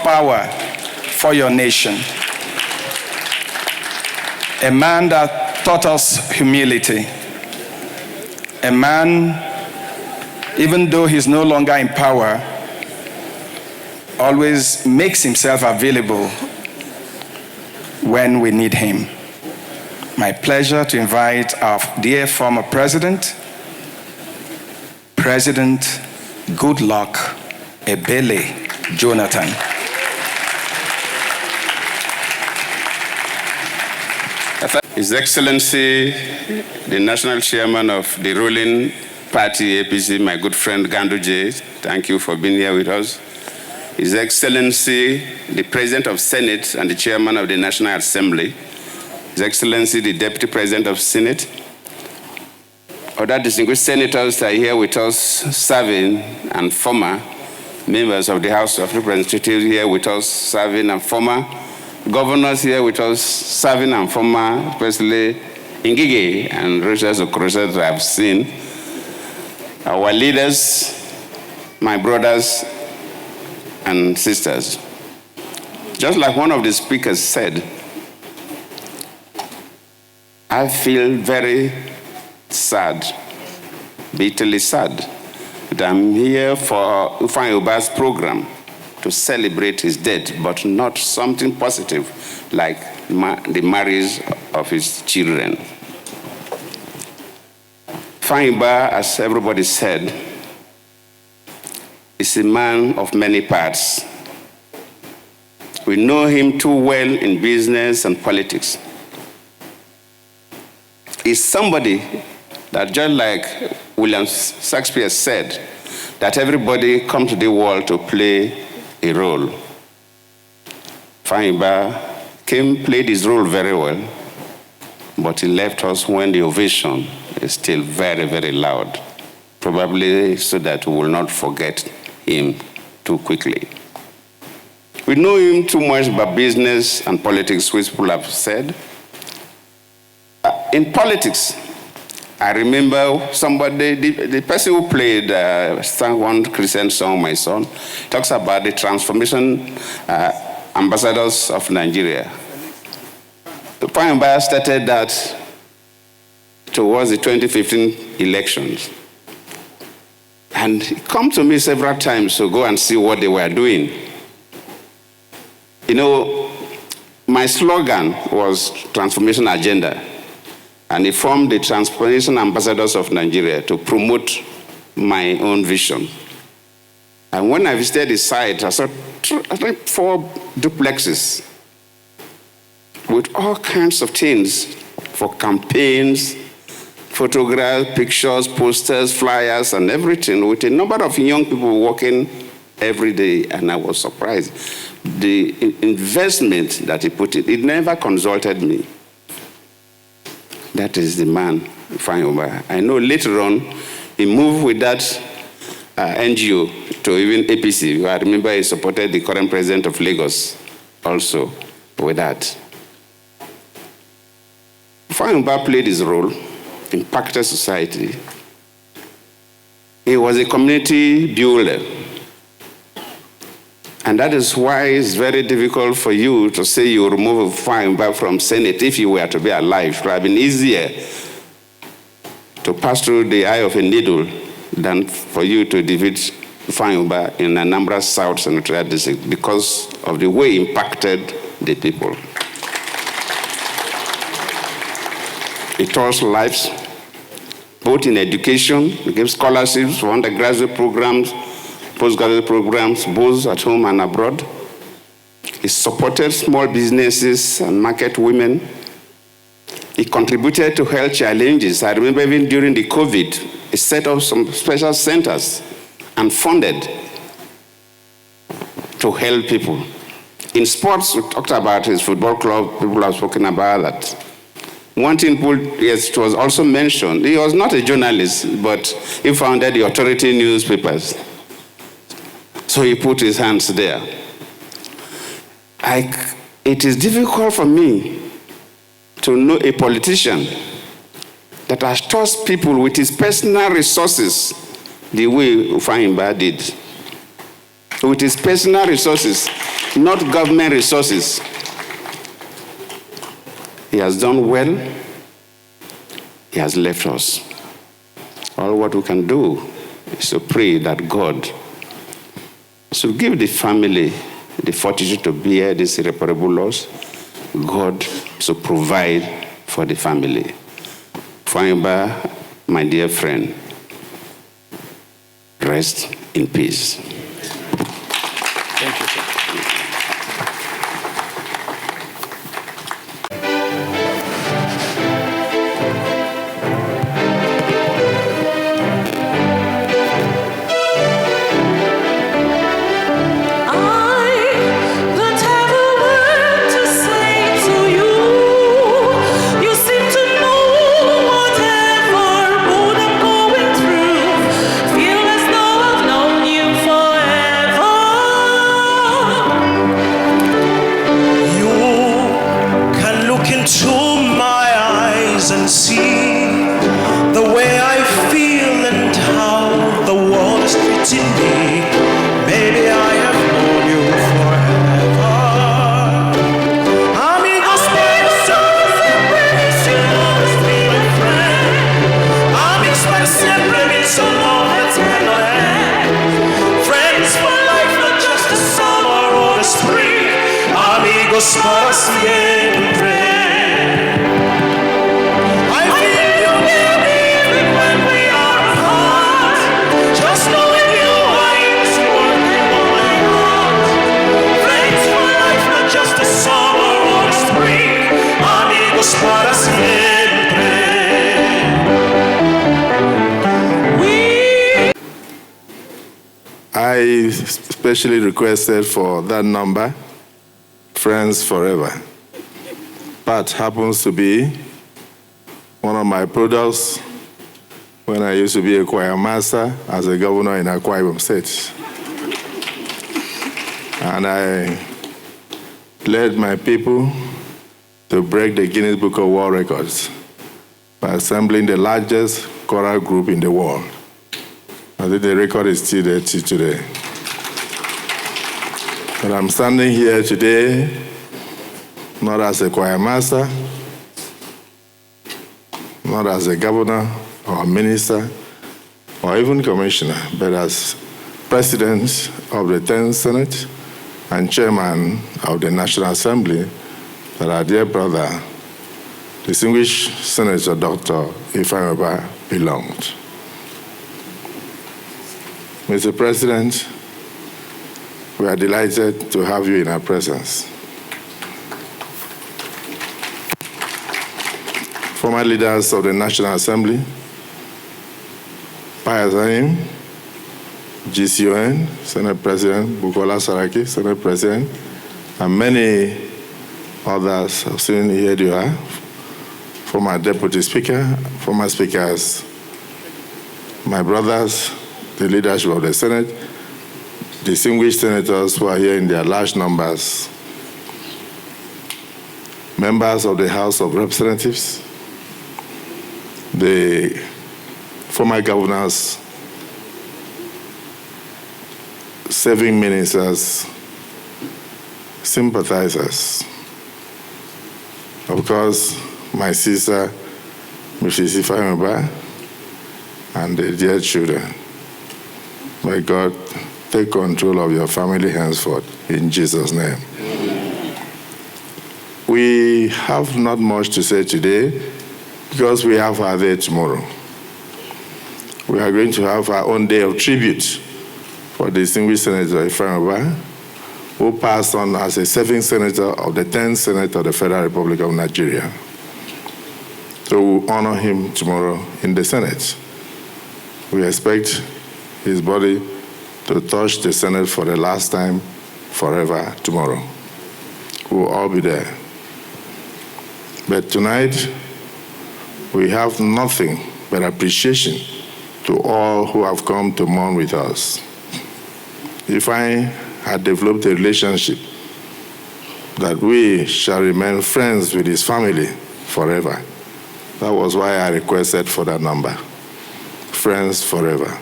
power for your nation. A man that taught us humility. A man, even though he's no longer in power, always makes himself available when we need him. My pleasure to invite our dear former president, President Goodluck Ebele Jonathan. His Excellency, the National Chairman of the ruling party, APC, my good friend Ganduje, thank you for being here with us. His Excellency, the President of Senate and the Chairman of the National Assembly, His Excellency, the Deputy President of Senate, other distinguished senators that are here with us, serving and former members of the House of Representatives here with us, serving and former governors here with us, serving and former, especially Ngige and Okorocha that I've seen, our leaders, my brothers and sisters. Just like one of the speakers said, I feel very sad, bitterly sad, that I'm here for Ifeanyi Ubah's program to celebrate his death, but not something positive like the marriage of his children. Ifeanyi Ubah, as everybody said, is a man of many parts. We know him too well in business and politics. He's somebody that, just like William Shakespeare said, that everybody comes to the world to play a role. Ifeanyi Ubah played his role very well, but he left us when the ovation is still very, very loud, probably so that we will not forget him too quickly. We know him too much about business and politics, which people have said. In politics, I remember somebody, the person who played sang one Christian song, My Son, talks about the transformation ambassadors of Nigeria. Ifeanyi Ubah started that towards the 2015 elections. And he came to me several times to go and see what they were doing. You know, my slogan was Transformation Agenda. And he formed the Transformation Ambassadors of Nigeria to promote my own vision. And when I visited the site, I saw 4 duplexes with all kinds of things for campaigns, photographs, pictures, posters, flyers, and everything, with a number of young people working every day. And I was surprised. The investment that he put in, it never consulted me. That is the man, Ifeanyi Ubah. I know later on, he moved with that NGO to even APC. I remember he supported the current president of Lagos also with that. Ifeanyi Ubah played his role, impacted society. He was a community builder. And that is why it's very difficult for you to say you remove Ifeanyi Ubah from Senate if you were to be alive. It would have been easier to pass through the eye of a needle than for you to defeat Ifeanyi Ubah in Anambra South Senatorial District because of the way he impacted the people. He touched lives, both in education, he gave scholarships for undergraduate programs, postgraduate programs, both at home and abroad. He supported small businesses and market women. He contributed to health challenges. I remember even during the COVID, he set up some special centers and funded to help people. In sports, we talked about his football club. People have spoken about that. One thing, yes, it was also mentioned, he was not a journalist, but he founded the authority newspapers. So he put his hands there. It is difficult for me to know a politician that has trusted people with his personal resources the way Ifeanyi Ubah did. With his personal resources, not government resources. He has done well. He has left us. All what we can do is to pray that God should give the family the fortitude to bear this irreparable loss. God should provide for the family. Ifeanyi Ubah, my dear friend, rest in peace. Thank you, sir. And see the way I feel and how the world is treating me. Baby, I have known you forever. Amigos, siempre hicimos mi friend. Amigos para siempre means so long eternally. Friends for life, not just the summer or the spring. Amigos para siempre. Para siempre. I specially requested for that number, Friends Forever. Pat happens to be one of my products when I used to be a choir master as a governor in Akwa Ibom State. And I led my people to break the Guinness Book of World Records by assembling the largest choral group in the world. I think the record is still there till today. But I'm standing here today not as a choir master, not as a governor or a minister or even commissioner, but as president of the 10th Senate and chairman of the National Assembly, that our dear brother, distinguished Senator Dr. Ifeanyi Ubah, belonged. Mr. President, we are delighted to have you in our presence. Former leaders of the National Assembly, Payazaim, GCON, Senate President, Bukola Saraki, Senate President, and many others have seen here you are, former Deputy Speaker, former speakers, my brothers, the leadership of the Senate, distinguished senators who are here in their large numbers, members of the House of Representatives, the former governors, serving ministers, sympathizers. Of course, my sister, Mrs. Ifeanyi Ubah, and the dear children. May God take control of your family henceforth, in Jesus' name. We have not much to say today because we have our day tomorrow. We are going to have our own day of tribute for distinguished Senator Ifeanyi Ubah, who passed on as a serving senator of the 10th Senate of the Federal Republic of Nigeria. So we'll honor him tomorrow in the Senate. We expect his body to touch the Senate for the last time forever tomorrow. We'll all be there. But tonight, we have nothing but appreciation to all who have come to mourn with us. Ifeanyi had developed a relationship that we shall remain friends with his family forever. That was why I requested for that number, Friends Forever.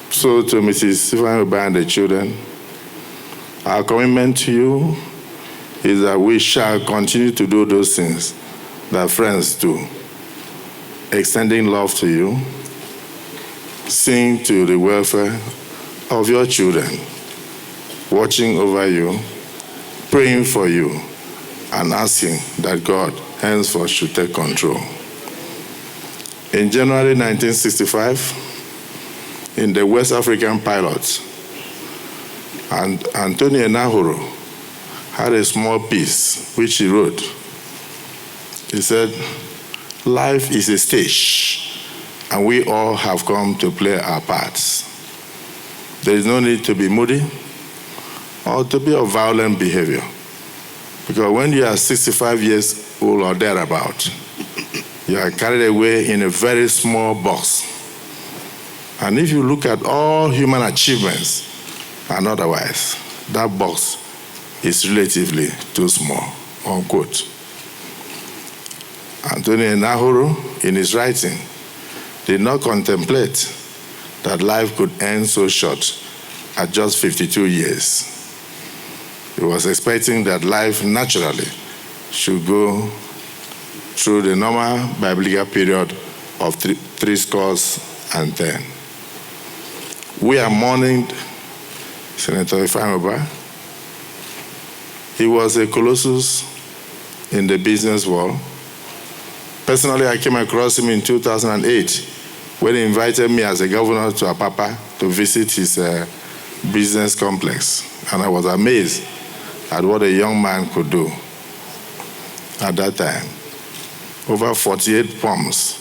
So to Mrs. Ifeanyi Ubah and the children, Our commitment to you is that we shall continue to do those things that friends do, extending love to you, seeing to the welfare of your children, watching over you, praying for you, and asking that God henceforth should take control. In January 1965, in the West African pilot, and Antonio Nahoro had a small piece which he wrote. He said, "Life is a stage, and we all have come to play our parts. There is no need to be moody or to be of violent behavior, because when you are 65 years old or thereabout, you are carried away in a very small box. And if you look at all human achievements and otherwise, that box is relatively too small," unquote. Antonio Nahoro, in his writing, did not contemplate that life could end so short at just 52 years. He was expecting that life naturally should go through the normal biblical period of 70. We are mourning Senator Ifeanyi Ubah. He was a colossus in the business world. Personally, I came across him in 2008 when he invited me as a governor to Apapa to visit his business complex. And I was amazed at what a young man could do at that time. Over 48 pumps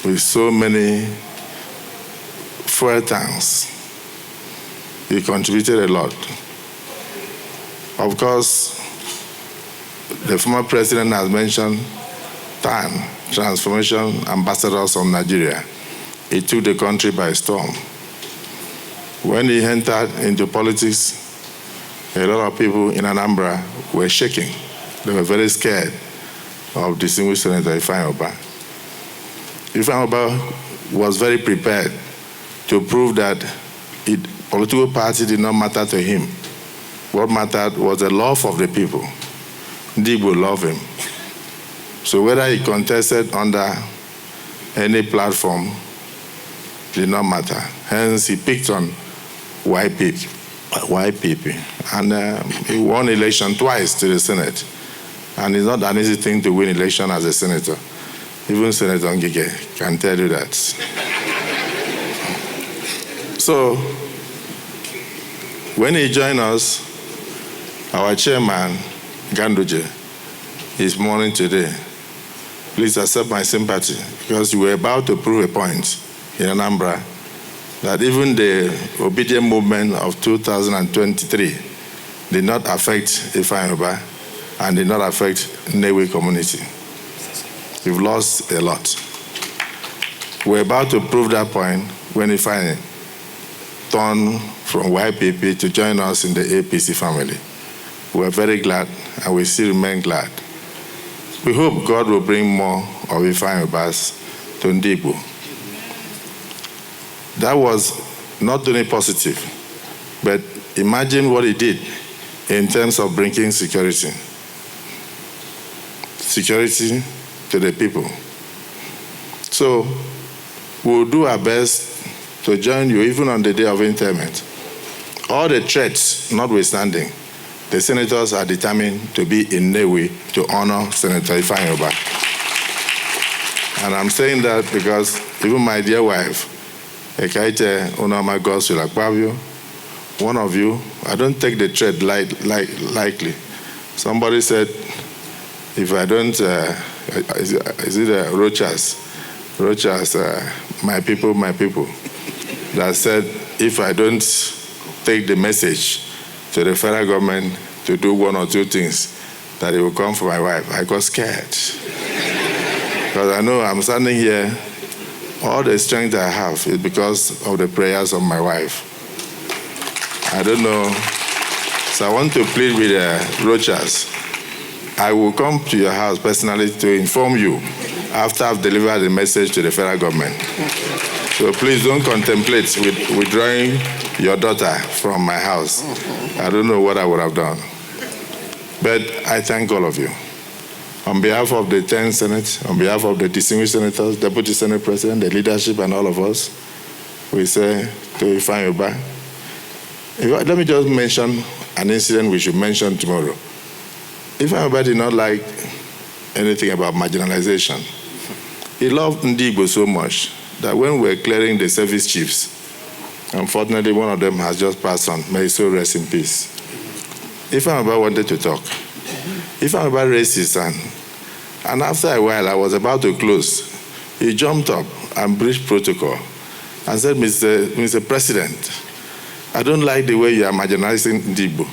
with so many fuel tanks. He contributed a lot. Of course, the former president has mentioned TAN, Transformation Ambassadors of Nigeria. He took the country by storm. When he entered into politics, a lot of people in Anambra were shaking. They were very scared of distinguished Senator Ifeanyi Ubah. Ifeanyi Ubah was very prepared to prove that political party did not matter to him. What mattered was the love of the people. Igbo loved him. So whether he contested under any platform did not matter. Hence, he picked on YPP. And he won election twice to the Senate. And it's not an easy thing to win election as a senator. Even Senator Ngige can tell you that. So, when he joined us, our chairman, Ganduje, is mourning today. Please accept my sympathy, because you were about to prove a point in Anambra that even the obedient movement of 2023 did not affect Ifeanyi Ubah and did not affect Nnewi community. You've lost a lot. We're about to prove that point when Ifeanyi turned from YPP to join us in the APC family. We're very glad, and we still remain glad. We hope God will bring more of Ifeanyi Ubahs to Ndigbo. That was not only positive, but imagine what he did in terms of bringing security. Security to the people. So we'll do our best to join you even on the day of interment. All the threats notwithstanding, the senators are determined to be in Nnewi to honor Senator Ifeanyi Ubah. And I'm saying that because even my dear wife, Ekaite Onyema Gospel Akpabio, one of you, I don't take the threat lightly. Somebody said, if I don't, is it Rochas, my people, that said, if I don't take the message to the federal government to do one or two things, that it will come for my wife. I got scared. Because I know I'm standing here, all the strength I have is because of the prayers of my wife. I don't know. So I want to plead with Rochas. I will come to your house personally to inform you after I've delivered the message to the federal government. So please don't contemplate withdrawing your daughter from my house. I don't know what I would have done. But I thank all of you. On behalf of the 10 Senate, on behalf of the distinguished senators, Deputy Senate President, the leadership, and all of us, we say to Ifeanyi Ubah, let me just mention an incident we should mention tomorrow. Ifeanyi Ubah did not like anything about marginalization. He loved Ndigbo so much that when we were clearing the service chiefs, unfortunately one of them has just passed on, may his soul rest in peace. Ifeanyi Ubah wanted to talk. Ifeanyi Ubah raised his hand, and after a while I was about to close. He jumped up and breached protocol and said, Mr. President, I don't like the way you are marginalizing Ndigbo.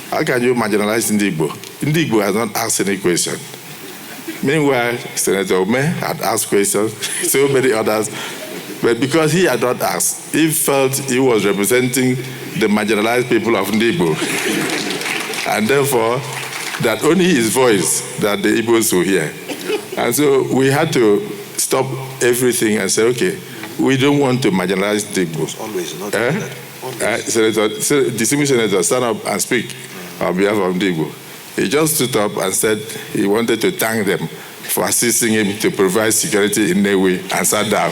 How can you marginalize Ndigbo? Ndigbo has not asked any question. Meanwhile, Senator Ome had asked questions, so many others, but because he had not asked, he felt he was representing the marginalized people of Ndigbo. And therefore, that only his voice that the Igbos will hear. And so we had to stop everything and say, okay, we don't want to marginalize Ndigbo. Always, not Distinguished Senator, stand up and speak on behalf of Ndigbo. He just stood up and said he wanted to thank them for assisting him to provide security in Newe and sat down.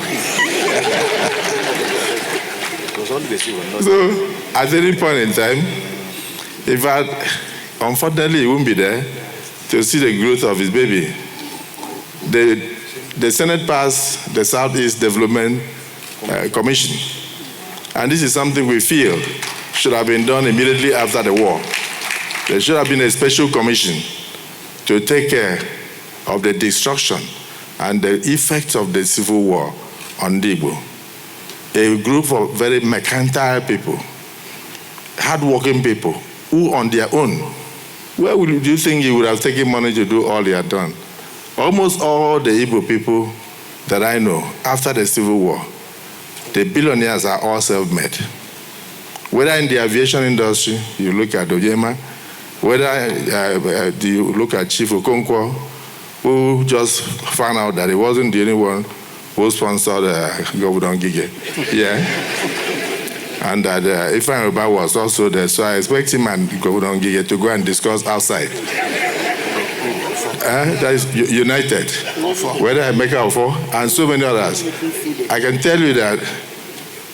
So, at any point in time, in fact, unfortunately, he won't be there to see the growth of his baby. The Senate passed the Southeast Development Commission. And this is something we feel should have been done immediately after the war. There should have been a special commission to take care of the destruction and the effects of the civil war on Ndigbo. A group of very mercantile people, hardworking people, who on their own, where do you think he would have taken money to do all he had done? Almost all the Igbo people that I know, after the Civil War, the billionaires are all self-made. Whether in the aviation industry, you look at Onyema, whether you look at Chief Okonkwo, who just found out that he wasn't the only one who sponsored Governor Ngige. Yeah. And that Ifeanyi Ubah was also there, so I expect him and Governor Ngige to go and discuss outside. That is United, whether Emeka Ofo, and so many others. I can tell you that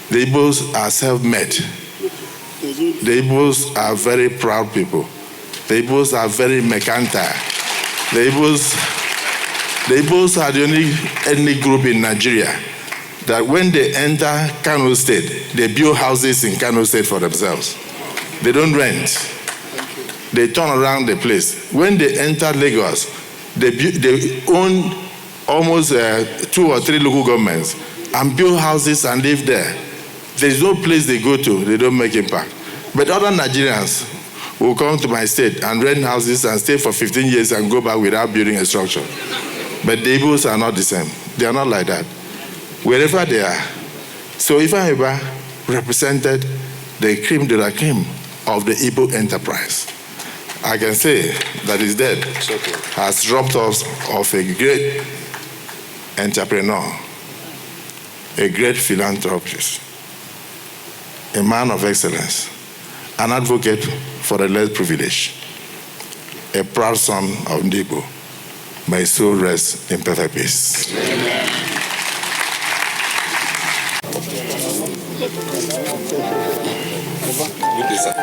the Igbos are self-made. The Igbos are very proud people. The Igbos are very mercantile. The Igbos are the only ethnic group in Nigeria that when they enter Kano State, they build houses in Kano State for themselves. They don't rent. They turn around the place. When they enter Lagos, they own almost 2 or 3 local governments and build houses and live there. There's no place they go to, they don't make impact. But other Nigerians will come to my state and rent houses and stay for 15 years and go back without building a structure. But the Igbos are not the same. They are not like that. Wherever they are. So Ifeanyi Ubah represented the creme de la creme of the Igbo enterprise. I can say that his death has robbed us of a great entrepreneur, a great philanthropist, a man of excellence, an advocate for the less privileged, a proud son of Ndigbo. May his soul rest in perfect peace. Amen. Good day, sir.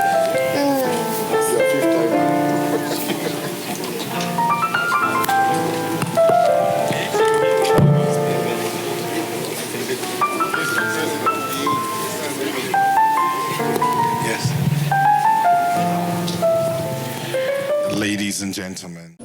Ladies and gentlemen.